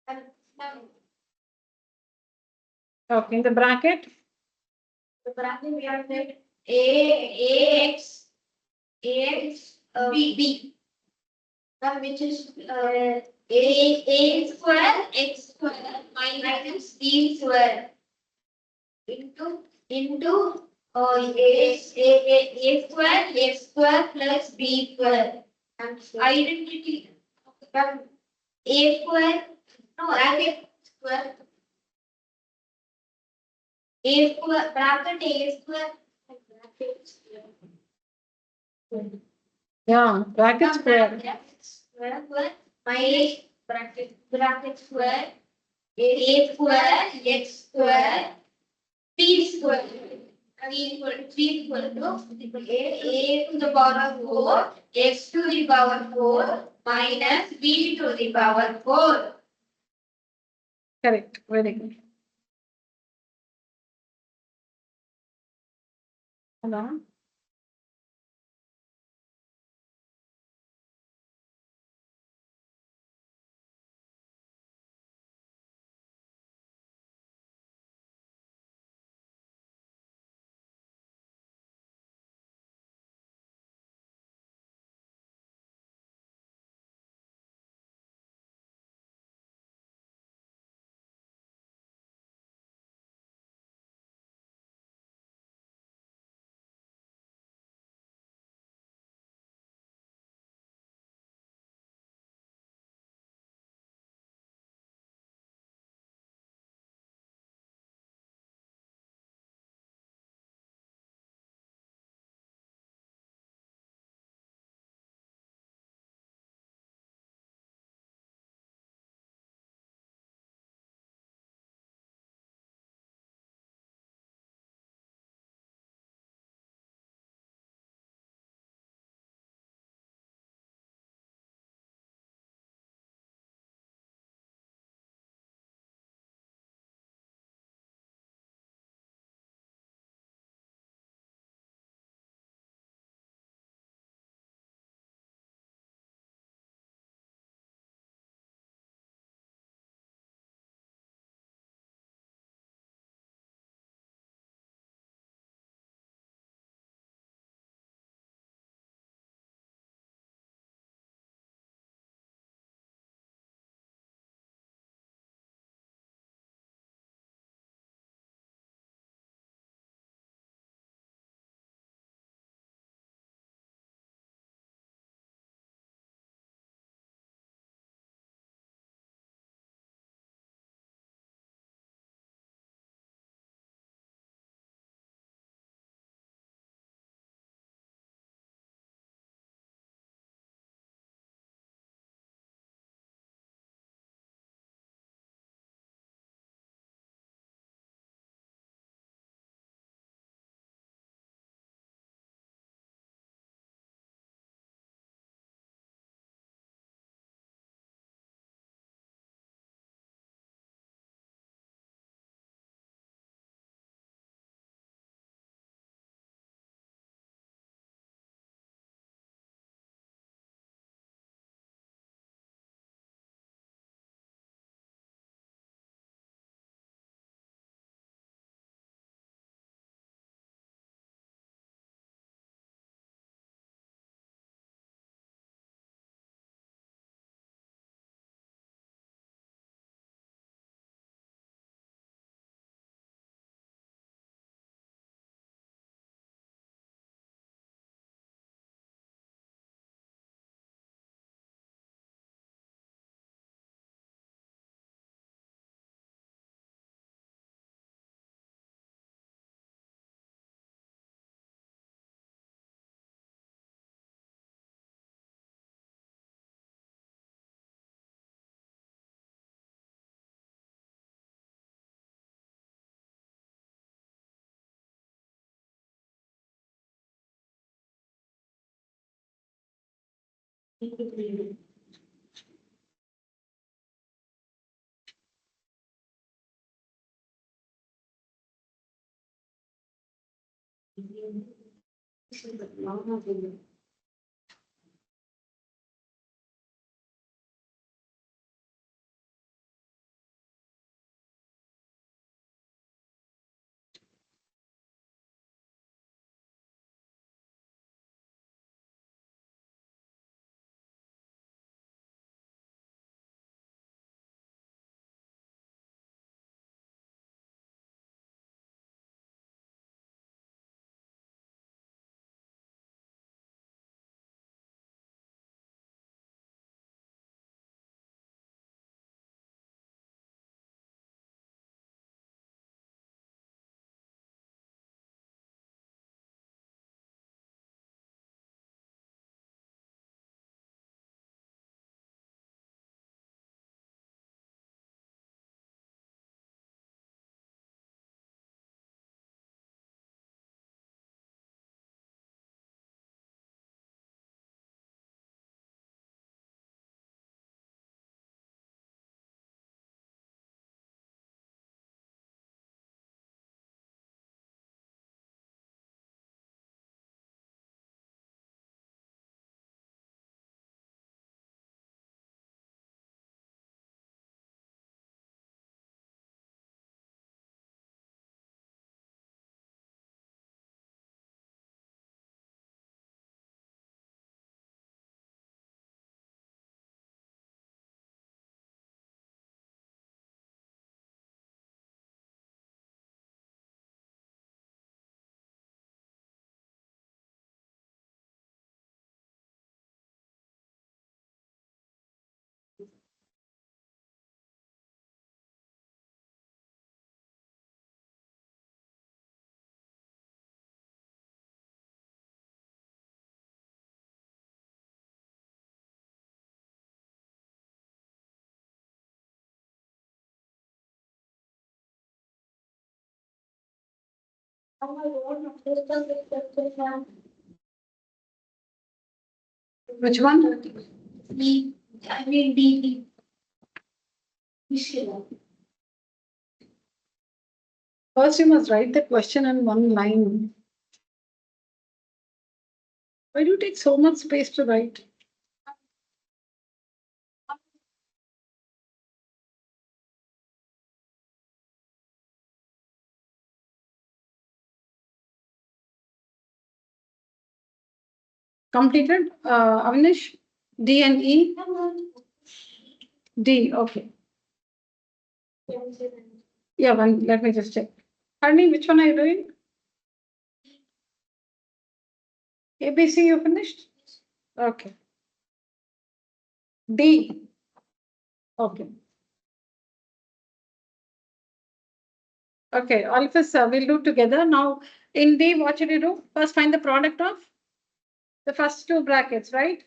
And Okay, in the bracket. the bracket we have said ax b, which is a square x square minus b square into a square x square plus b square. And identity from a square bracket square a square bracket a square bracket square. Yeah, bracket square. Square minus bracket square a square x square b square equal to a to the power of 4 x to the power 4 minus b to the power 4. Correct. Very good. Hello. Which one? D. I mean D. First, you must write the question in one line. Why do you take so much space to write? Completed, Avnish? D and E? D, okay. Yeah, let me just check. Harni, which one are you doing? ABC, you finished? Okay. D. Okay. Okay, all of us will do together. Now, in D, what should you do? First, find the product of the first two brackets, right?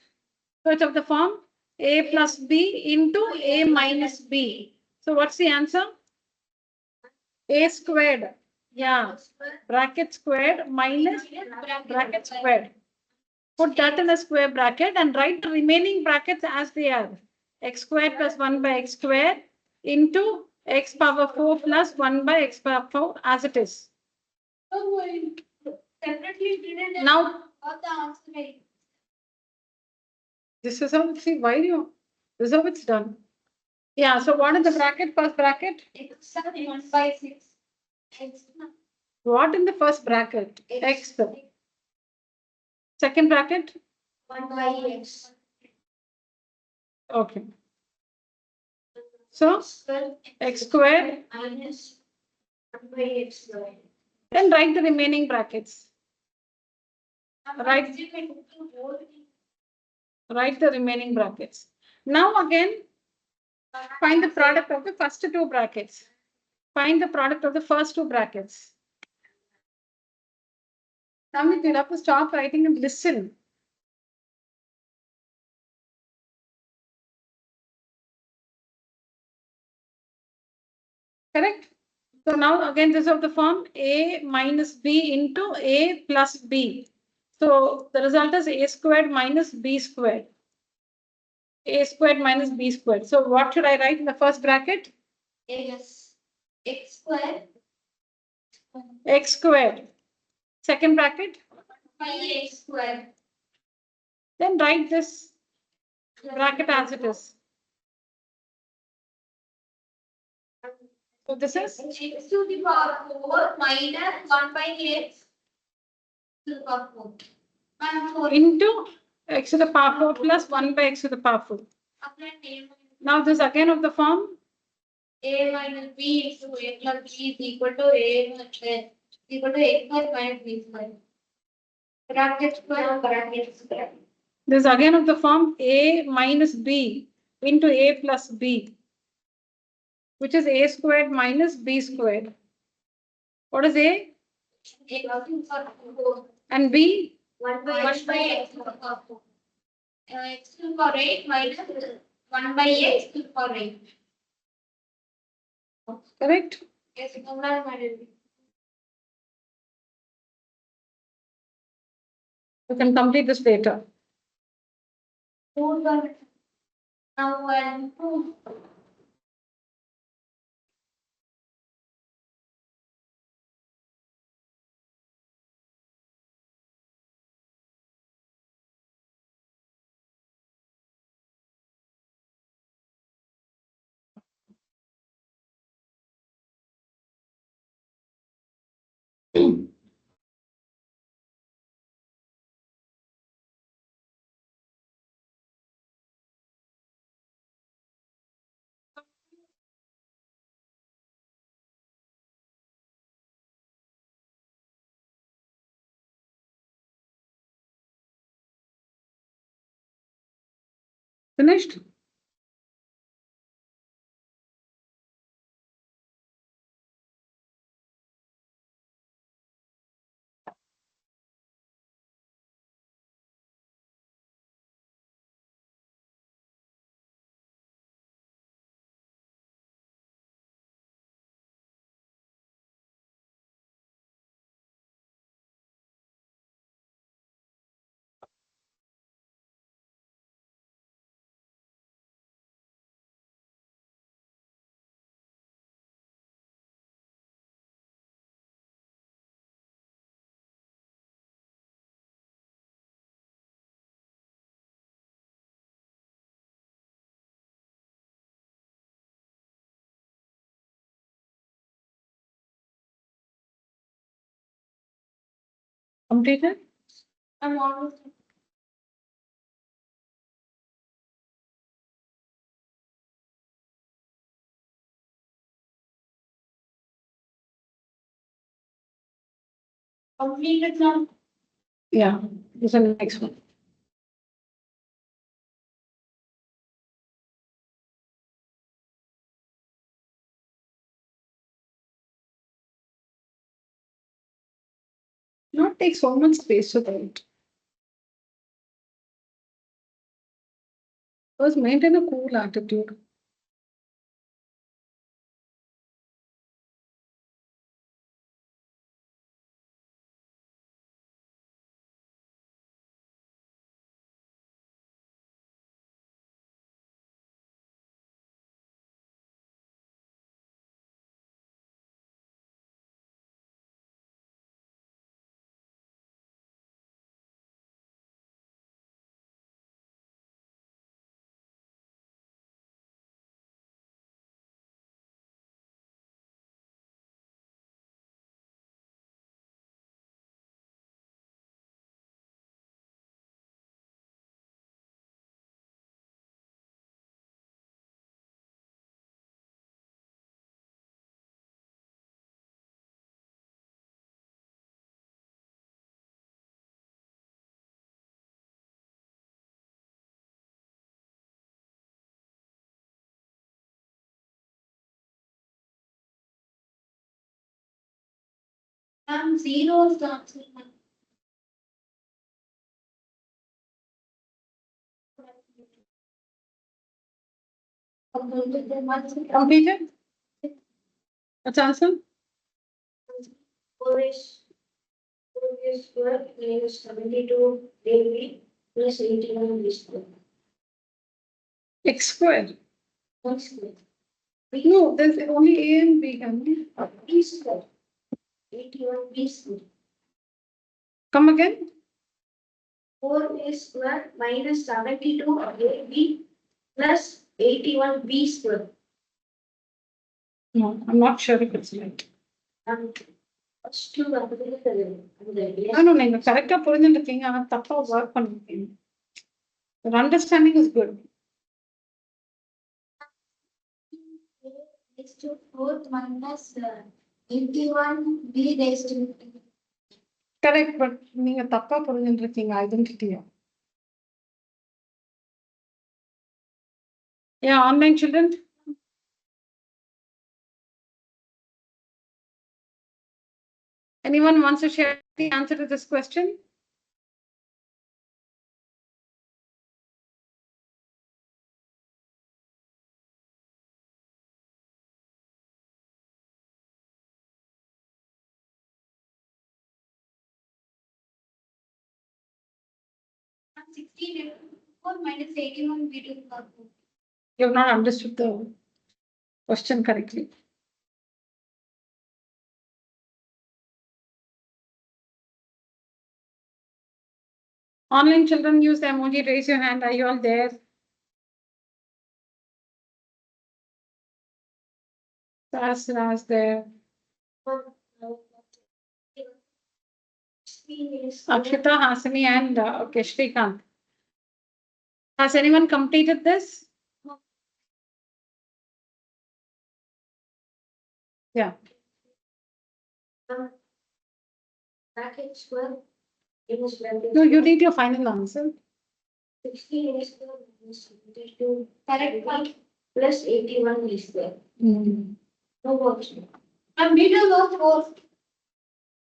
So it's of the form A plus B into A minus B. So what's the answer? A squared. Yeah. Bracket squared minus bracket squared. Put that in a square bracket and write the remaining brackets as they are. X squared plus 1 by x squared into x power 4 plus 1 by x power 4 as it is. Separately didn't Now, got the answer right. this is how, see, why you, this is how it's done. Yeah, so what is the bracket, first bracket? X 1 by 6. X. What in the first bracket? X. Second bracket? 1 by X. Okay. So, x squared. Minus 1 by X squared. Then write the remaining brackets. Right. Write the remaining brackets. Now again, find the product of the first two brackets. Find the product of the first two brackets. Now you'll have to stop writing and listen. Correct? So now again, this is of the form A minus B into A plus B. So the result is A squared minus B squared. A squared minus B squared. So what should I write in the first bracket? X square X squared. Second bracket. by X square. Then write this bracket as it is. So this is X to the power 4 minus 1 by X to the power 4. 1 4. into x to the power 4 plus 1 by x to the power 4. Now this again of the form A minus B into A plus B is equal to A minus A equal to A square minus B square. Bracket square, bracket square. this again of the form a minus b into a plus b, which is a squared minus b squared. What is a? A plus 4. And b? 1 by X to the power 4. X to the power 8 minus 1 by X to the power 8. Correct? Yes, minus. You can complete this later. 4 by now 1 2. Finished? Completed? I'm almost. Completed now. Yeah, this is the next one. Not take so much space to write. First, maintain a cool attitude. I'm 0 is the answer. Completed? What's answer? 4 is square minus 72 AB plus 81 B square. X squared. 1 square. No, there's only A and B. Can B square. 81 B square. come again? 4A square minus 72 AB plus 81 B square. No, I'm not sure if it's right. First two are the No, நீங்க கரெக்டா புரிஞ்சுருக்கீங்க ஆனா தப்பா work பண்ணிருக்கீங்க. Your understanding is good. raised to 4 minus 81 B raised to Correct, but நீங்க தப்பா புரிஞ்சுருக்கீங்க ஐடென்டிட்டியா. Yeah, online children. Anyone wants to share the answer to this question? and 16 4 minus 81 B to the power 4. You have not understood the question correctly. Online children, use the emoji, raise your hand. Are you all there? Ras there. Akshita, Hasini, and okay, Shrikant. Has anyone completed this? Yeah. Bracket square minus bracket No, you square. need your final answer. 16 square minus 72 correct one plus 81 B square. Mm. No works. And B to the 4.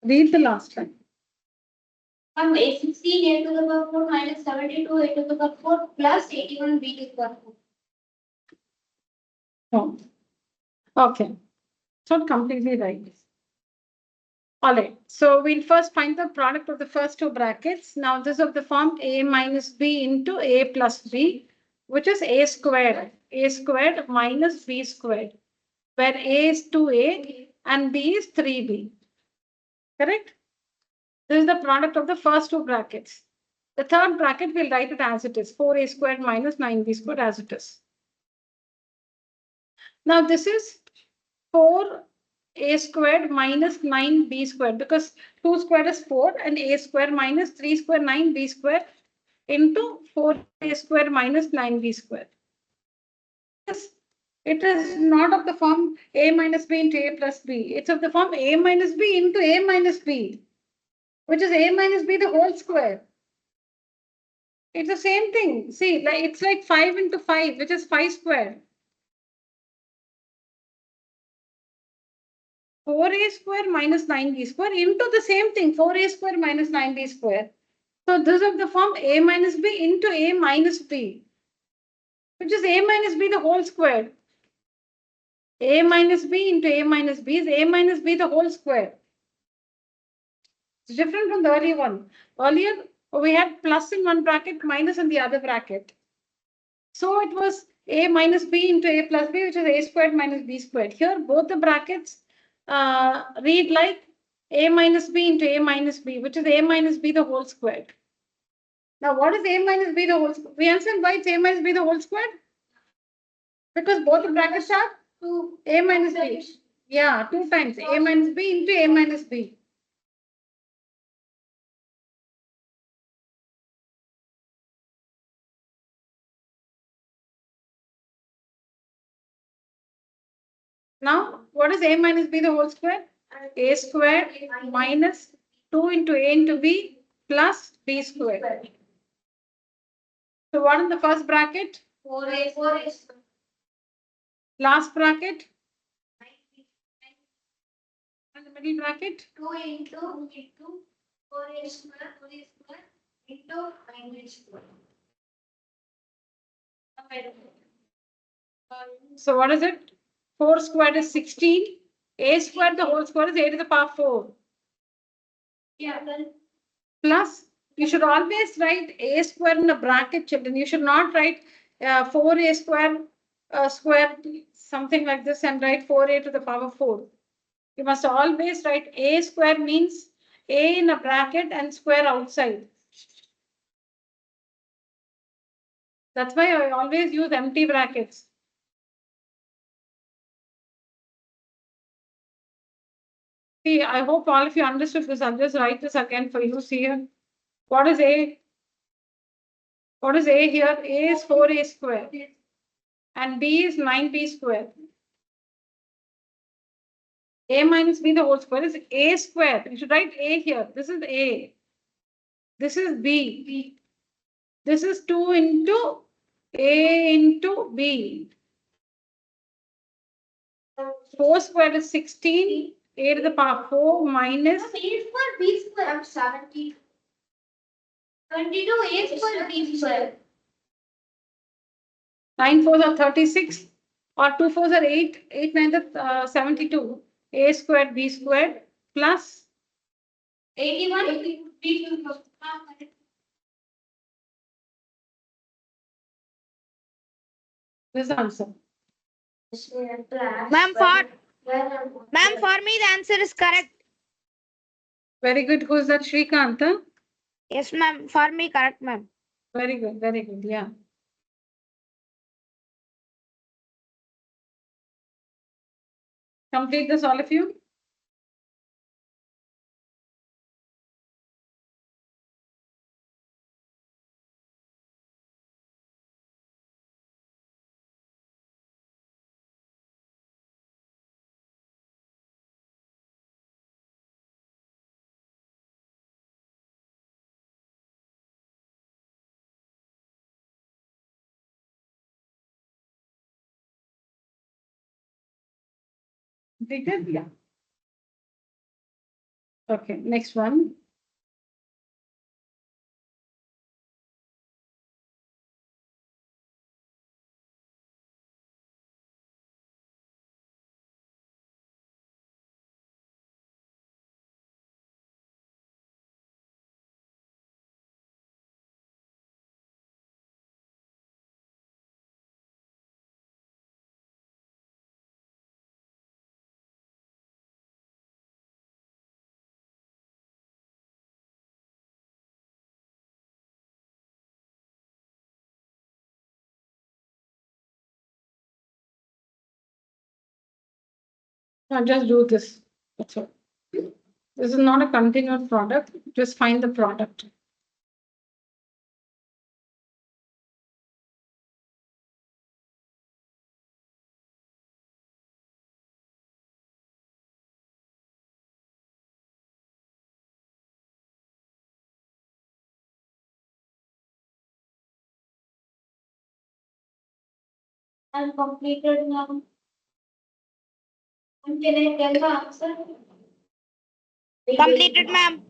Read the last line. From 16 A to the power 4 minus 72 A to the power 4 plus 81 B to the power 4. Oh. Okay. It's not completely right. All right. So we'll first find the product of the first two brackets. Now this is of the form A minus B into A plus B, which is A squared. A squared minus B squared, where A is 2A and B is 3B. Correct? This is the product of the first two brackets. The third bracket, we'll write it as it is, 4A squared minus 9B squared as it is. Now this is 4A squared minus 9B squared, because 2 squared is 4 and A squared minus 3 squared 9B squared into 4A squared minus 9B squared. It is not of the form A minus B into A plus B. It's of the form A minus B into A minus B, which is A minus B the whole square. It's the same thing. See, like it's like 5 into 5, which is 5 squared. 4A square minus 9B square into the same thing, 4A square minus 9B square. So this is of the form A minus B into A minus B, which is A minus B the whole square. A minus B into A minus B is A minus B the whole square. It's different from the earlier one. Earlier, we had plus in one bracket, minus in the other bracket. So it was A minus B into A plus B, which is A squared minus B squared. Here, both the brackets read like A minus B into A minus B, which is A minus B the whole squared. Now, what is A minus B the whole squared? We understand why it's A minus B the whole squared? Because both the brackets are A minus B. Yeah, 2 times A minus B into A minus B. Now, what is A minus B the whole square? A squared minus 2 into A into B plus B squared. So what in the first bracket? 4A. Last bracket? And the middle bracket? 2 into 4A square into 9A square. So what is it? 4 squared is 16. A squared the whole square is A to the power 4. Yeah, then Plus, you should always write A square in a bracket, children. You should not write 4a square something like this, and write 4a to the power 4. You must always write a square means a in a bracket and square outside. That's why I always use empty brackets. See, I hope all of you understood this. I'll just write this again for you. See here. What is a? What is a here? A is 4a square. And b is 9b square. A minus b the whole square is a square. You should write a here. This is a. This is b. This is 2 into a into b. 4 square is 16. A to the power 4 minus. A square, B square. I'm 70. 22, A square, B square. 9 fours are 36. Or 2 fours are 8. 8 nines are 72. A squared, B squared plus 81, B square. This is the answer. Ma'am, for me the answer is correct. Very good. Who's that? Shrikant? Huh? Yes, ma'am. For me, correct, ma'am. Very good. Very good. Yeah. Complete this, all of you. Completed? Yeah. Okay. Next one. Now just do this. That's all. This is not a continuous product. Just find the product. I'm completed now. And can I tell the answer? Completed, ma'am.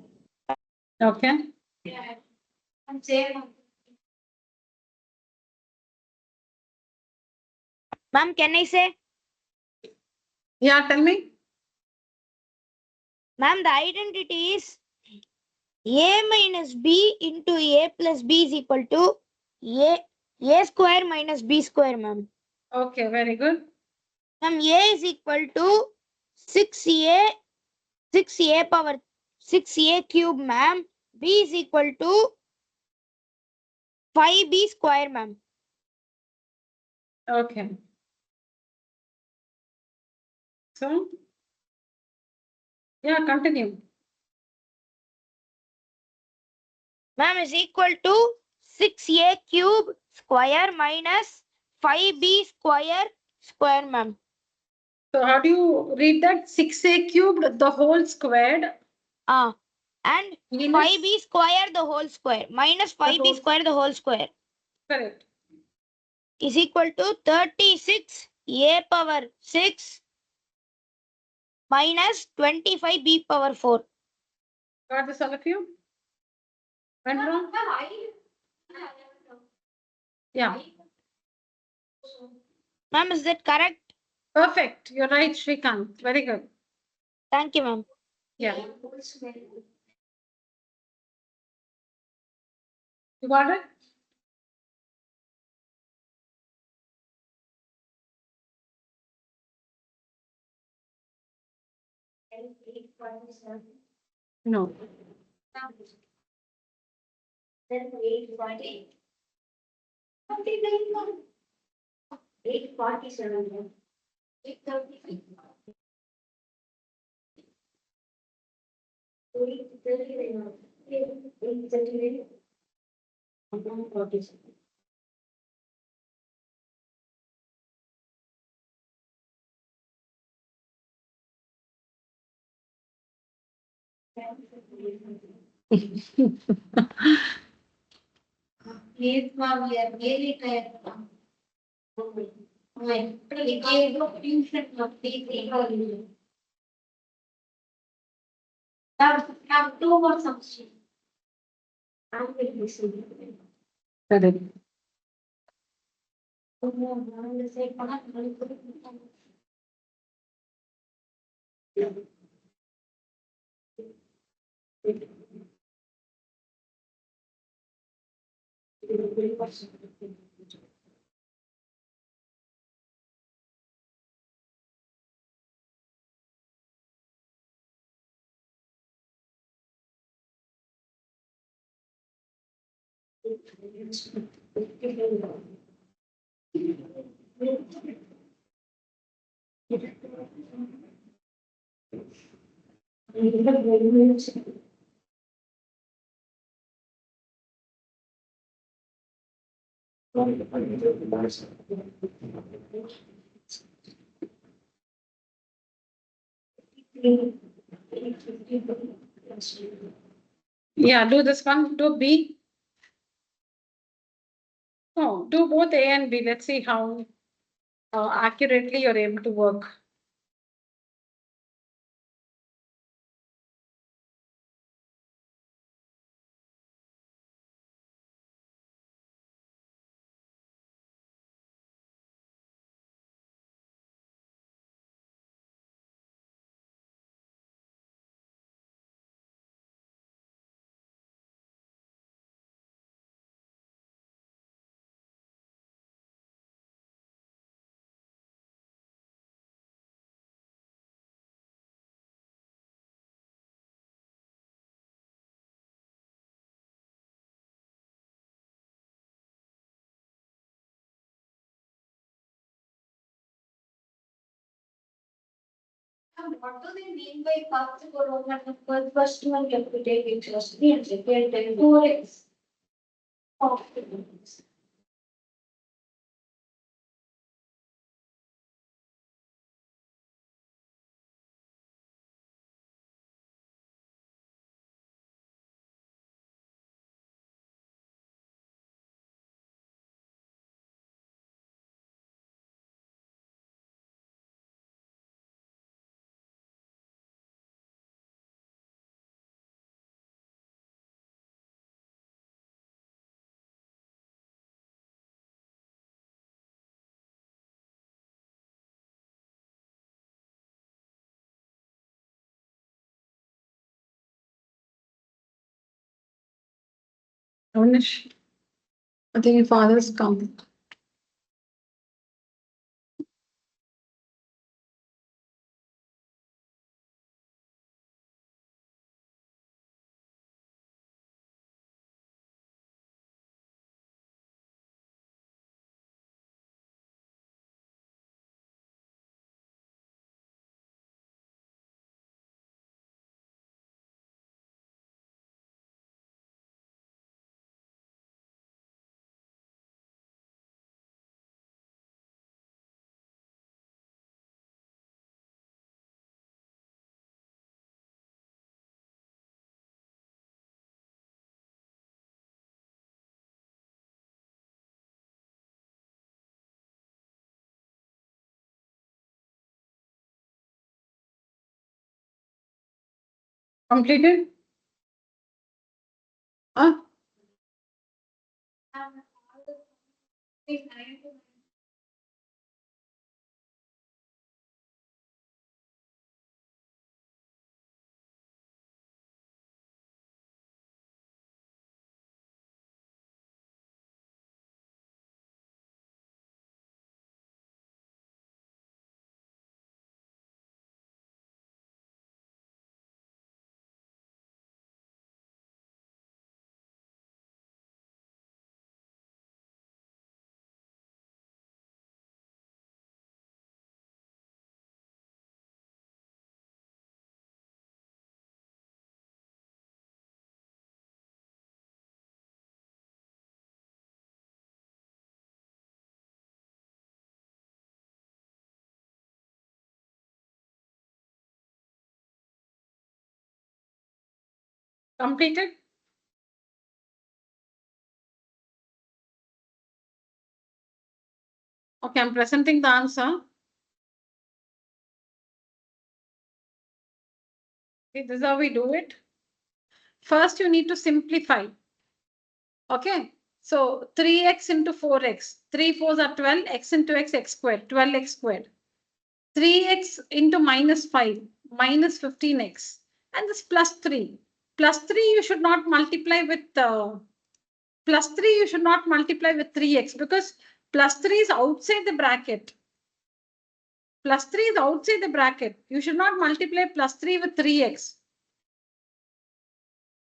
Okay. Yeah. I'm saying. Ma'am, can I say? Yeah, tell me. Ma'am, the identity is a minus b into a plus b is equal to a square minus b square, ma'am. Okay, very good. Ma'am, a is equal to 6a power 6a cube, ma'am. B is equal to 5b square, ma'am. Okay. So, yeah, continue. Ma'am, is equal to 6a cube square minus 5b square, ma'am. So how do you read that? 6a cubed, the whole squared. And Minus 5b square the whole square minus 5b square the whole square correct. is equal to 36 a power 6 minus 25 b power 4. Got this, all of you? Went wrong? Yeah. Ma'am, is that correct? Perfect. You're right, Shrikant. Very good. Thank you, ma'am. Yeah. You got it? No. Then 8.8. 847. 830. 830. Please, ma'am, we are really tired. We gave no tuition of these. Have two more substitutes. I will listen. Correct. Yeah, do this one, do B. No, do both A and B. Let's see how accurately you're able to work. What do they mean by path to Roman number? First one we have to take interest, and second time 4x of the numbers. Avnish, I think your father's come. Completed? Huh? Completed? Okay, I'm presenting the answer. Okay, this is how we do it. First, you need to simplify. Okay, so 3x into 4x. 3 4s are 12, x into x, x squared, 12x squared. 3x into minus 5, minus 15x. And this plus 3. Plus 3, you should not multiply with plus 3, you should not multiply with 3x because plus 3 is outside the bracket. Plus 3 is outside the bracket. You should not multiply plus 3 with 3x.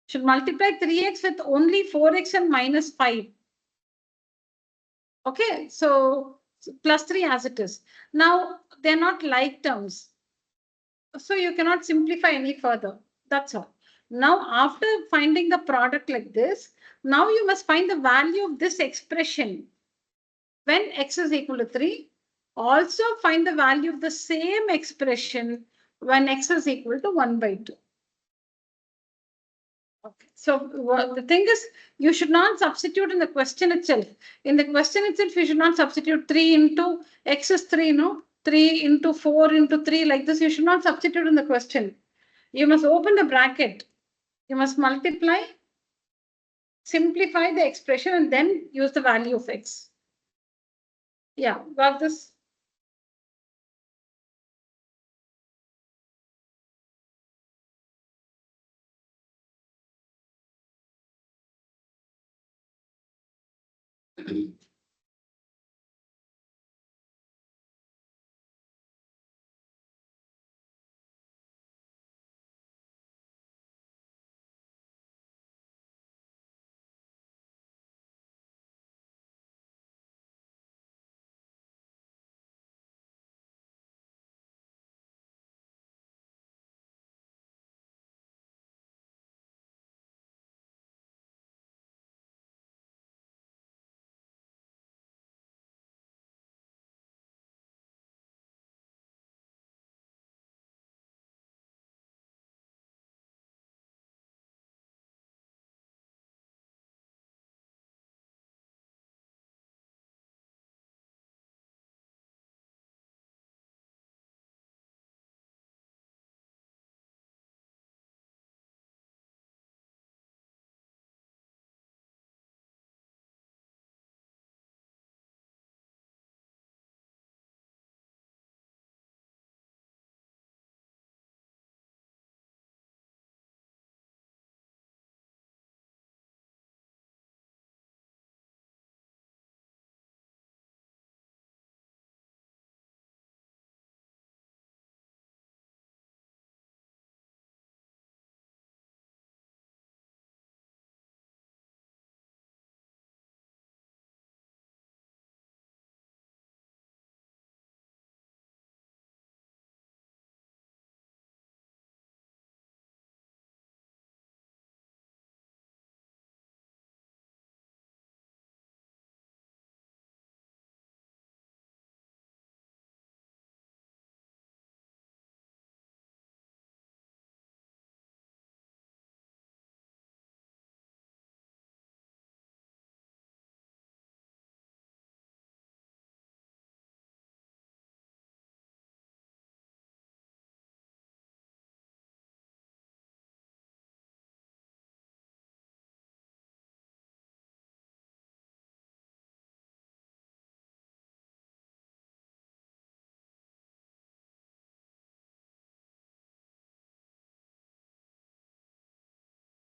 Should multiply 3x with only 4x and minus 5. Okay, so plus 3 as it is. Now, they're not like terms. So you cannot simplify any further. That's all. Now, after finding the product like this, now you must find the value of this expression when x is equal to 3. Also find the value of the same expression when x is equal to 1 by 2. Okay. So the thing is, you should not substitute in the question itself. In the question itself, you should not substitute 3 into x is 3, no? 3 into 4 into 3 like this. You should not substitute in the question. You must open the bracket. You must multiply, simplify the expression, and then use the value of x. Yeah, got this?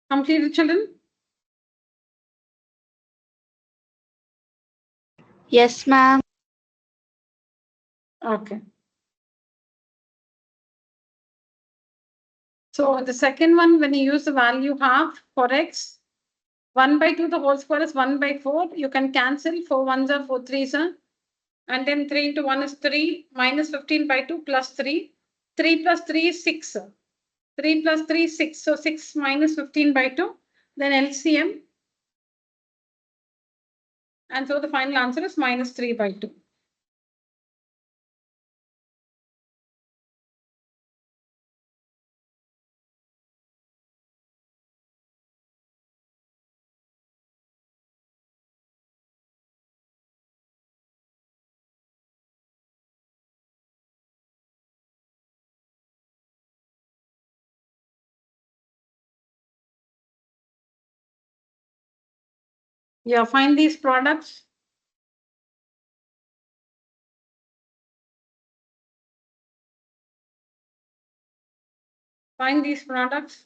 Completed, children? Yes, ma'am. Okay. So the second one, when you use the value half for x, 1 by 2, the whole square is 1 by 4. You can cancel. 4 1s are 4 3s are. And then 3 into 1 is 3, minus 15 by 2 plus 3. 3 plus 3 is 6. 3 plus 3 is 6. So 6 minus 15 by 2. Then LCM. And so the final answer is minus 3 by 2. Yeah, find these products. Find these products.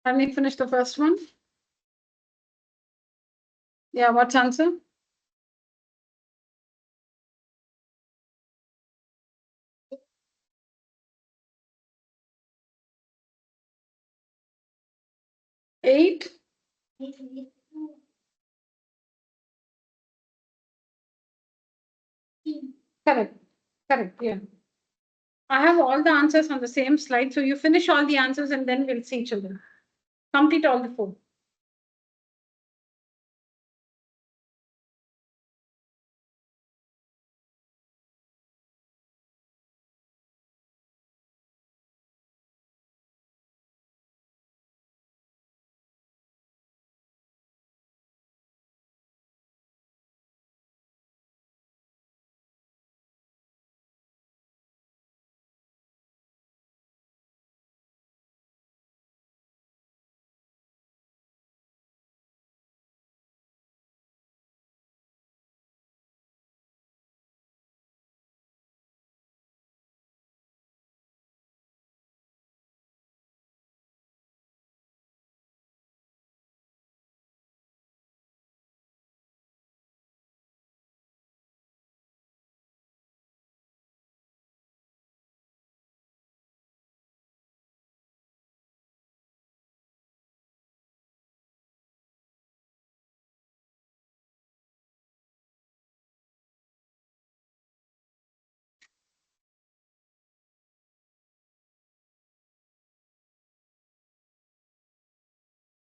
Have we finished the first one? Yeah, what's answer? Eight. Correct. Correct. Yeah. I have all the answers on the same slide. So you finish all the answers and then we'll see each other. Complete all the four.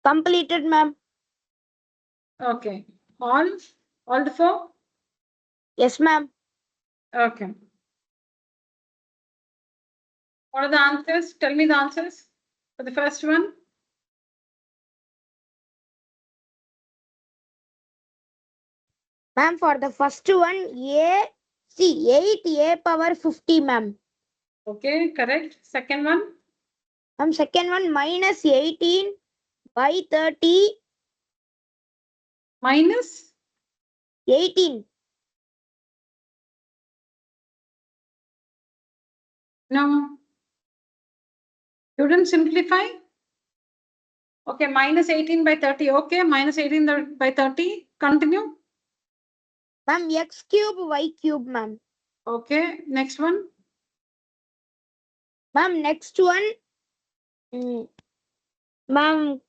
Completed, ma'am. Okay. All the four? Yes, ma'am. Okay. What are the answers? Tell me the answers for the first one. Ma'am, for the first one, A, see, 8 A power 50, ma'am. Okay, correct. Second one. Ma'am, second one, minus 18 by 30, Minus. 18. No. You didn't simplify? Okay, minus 18 by 30. Okay, minus 18 by 30. Continue. Ma'am, X cube, Y cube, ma'am. Okay, next one. Ma'am, next one. Ma'am,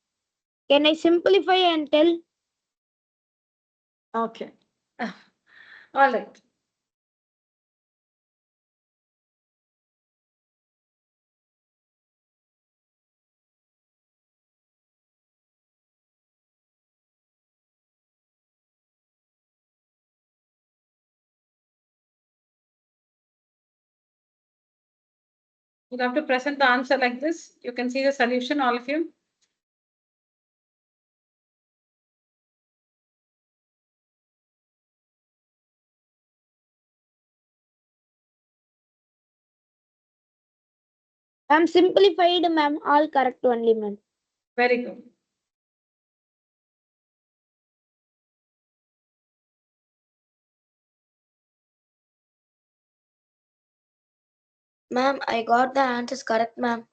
can I simplify and tell? Okay. All right. You'll have to present the answer like this. You can see the solution, all of you. Ma'am, simplified, ma'am. All correct only, ma'am. Very good. Ma'am, I got the answers correct, ma'am.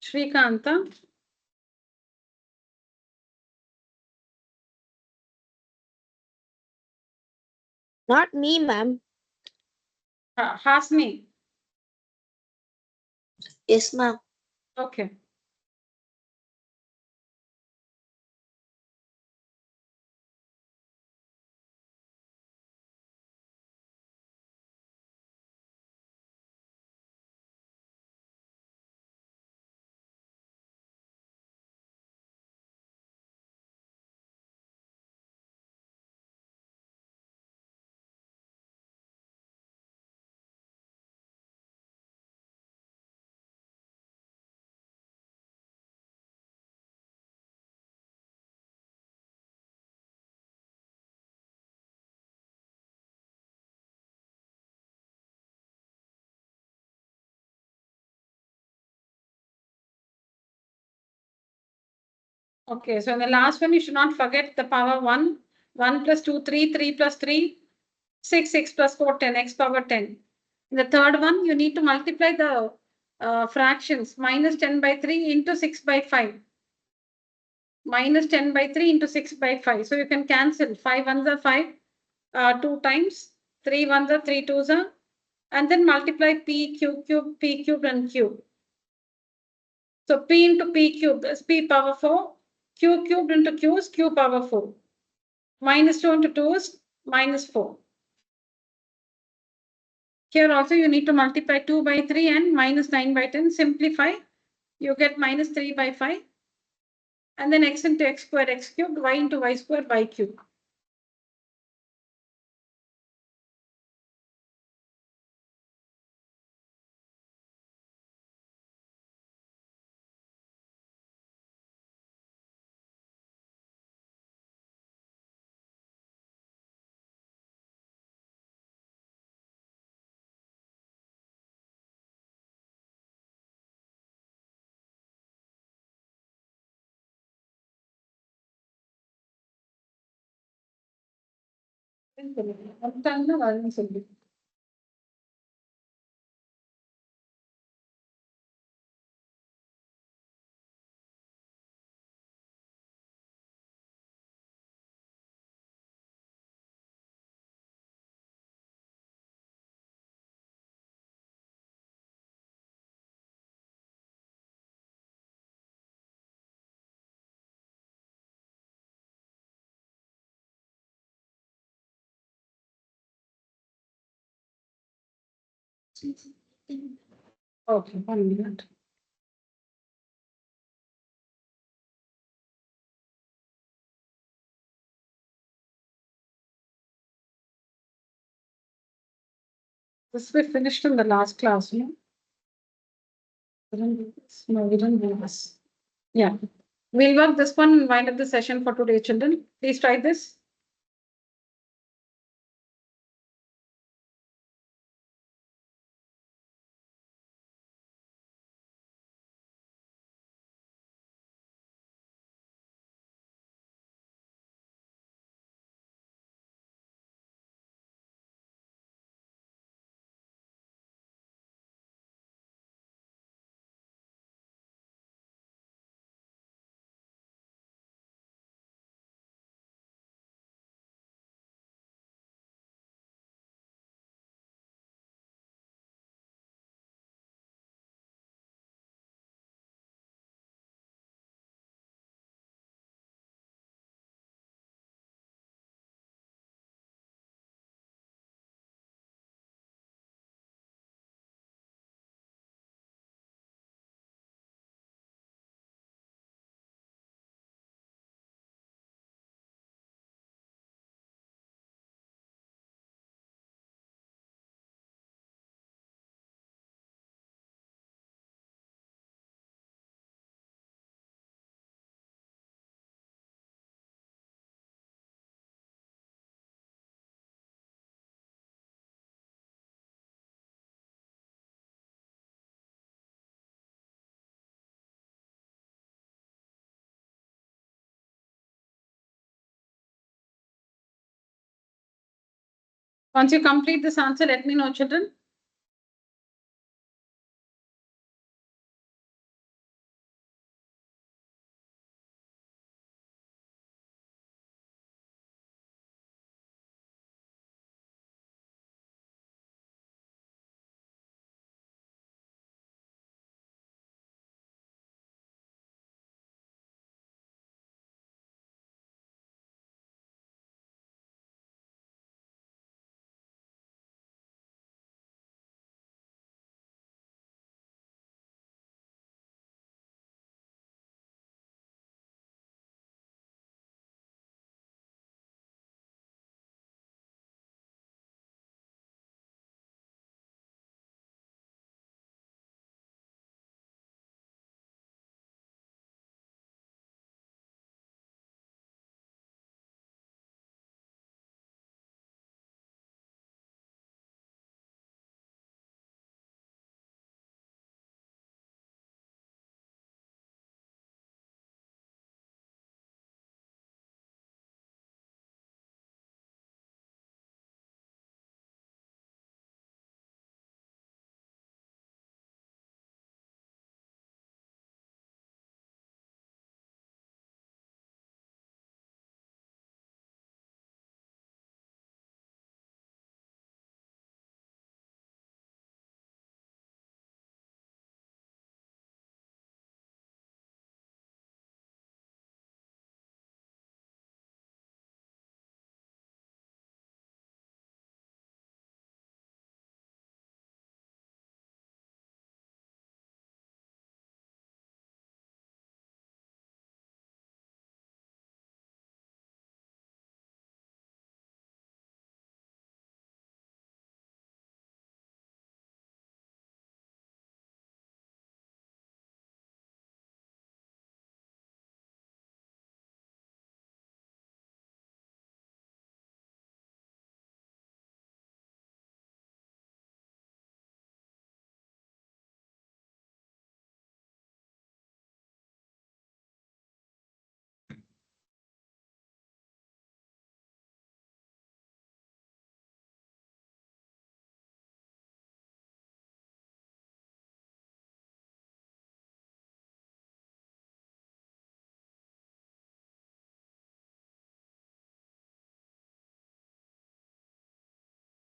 Shrikanta. Not me, ma'am. Hasni. Yes, ma'am. Okay. Okay, so in the last one, you should not forget the power 1. 1 plus 2, 3, 3 plus 3, 6, 6 plus 4, 10, x power 10. In the third one, you need to multiply the fractions, minus 10 by 3 into 6 by 5. Minus 10 by 3 into 6 by 5. So you can cancel 5 ones are 5, 2 times, 3 ones are 3 twos are, and then multiply p cube, p cube and cube. So p into p cube is p power 4, q cubed into q is q power 4. Minus 2 into 2 is minus 4. Here also you need to multiply 2 by 3 and minus 9 by 10. Simplify. You get minus 3 by 5. And then x into x squared, x cubed, y into y squared, y cubed. Okay, 1 minute. This we finished in the last class, no? No, we didn't do this. Yeah. We'll work this one and wind up the session for today, children. Please try this. Once you complete this answer, let me know, children.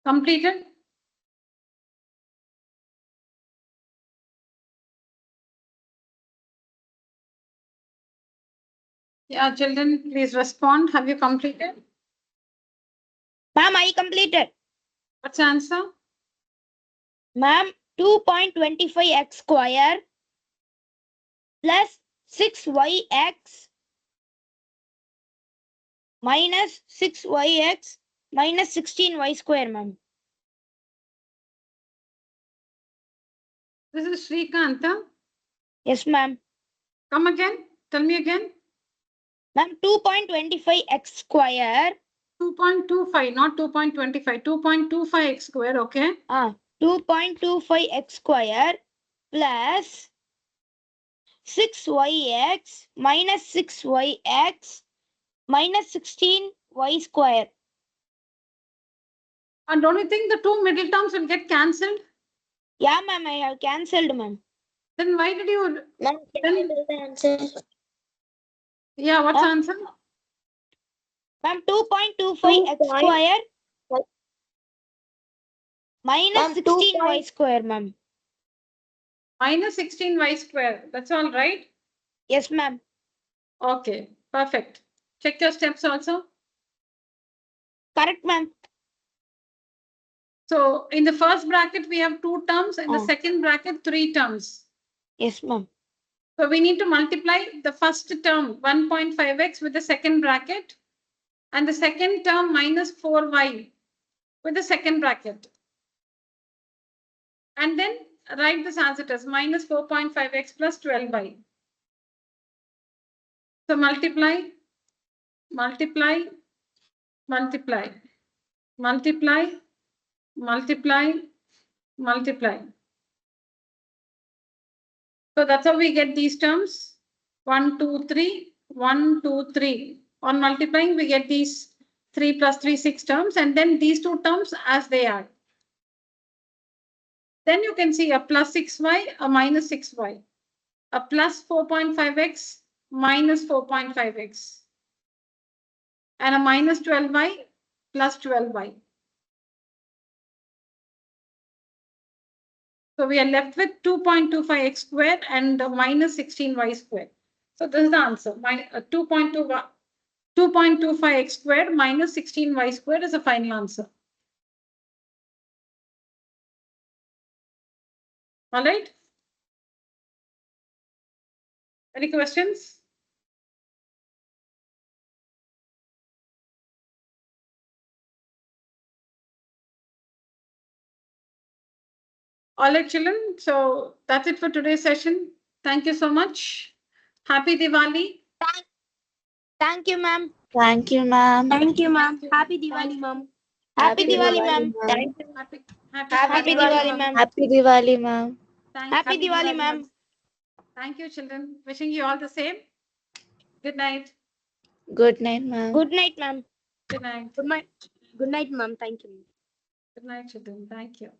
Completed? Yeah, children, please respond. Have you completed? Ma'am, I completed. What's the answer? Ma'am, 2.25x square plus 6yx minus 6yx minus 16y square, ma'am. This is Shrikant. Huh? Yes, ma'am. Come again. Tell me again. Ma'am, 2.25x square. 2.25, not 2.25. 2.25x square, okay? 2.25x square plus 6yx minus 6yx minus 16y square. And don't you think the two middle terms will get cancelled? Yeah, ma'am, I have cancelled, ma'am. Then why did you? Ma'am, can I do the answer? Yeah, what's the answer? Ma'am, 2.25x square minus Ma'am, 16y square, ma'am. Minus 16y square. That's all right? Yes, ma'am. Okay, perfect. Check your steps also. Correct, ma'am. So in the first bracket, we have 2 terms. In the second bracket, 3 terms. Yes, ma'am. So we need to multiply the first term 1.5x with the second bracket and the second term minus 4y with the second bracket. And then write this as it is minus 4.5x plus 12y. So multiply, multiply, multiply, multiply, multiply, multiply. So that's how we get these terms. 1, 2, 3, 1, 2, 3. On multiplying, we get these 3 plus 3, 6 terms, and then these two terms as they are. Then you can see a plus 6y, a minus 6y, a plus 4.5x, minus 4.5x, and a minus 12y, plus 12y. So we are left with 2.25x squared and minus 16y squared. So this is the answer. 2.25x squared minus 16y squared is the final answer. All right. Any questions? All right, children. So that's it for today's session. Thank you so much. Happy Diwali. Thank you, ma'am. Thank you, ma'am. Thank you, ma'am. Thank you. Happy Diwali, Thank ma'am. Happy Happy Diwali, Diwali, ma'am. ma'am. Thank you. Happy Happy Diwali, ma'am. Happy Diwali, ma'am. Happy Diwali, ma'am. Thank you, children. Wishing you all the same. Good night. Good night, ma'am. Good night, ma'am. Good night. Good night. Good night, ma'am. Thank you. Good night, children. Thank you.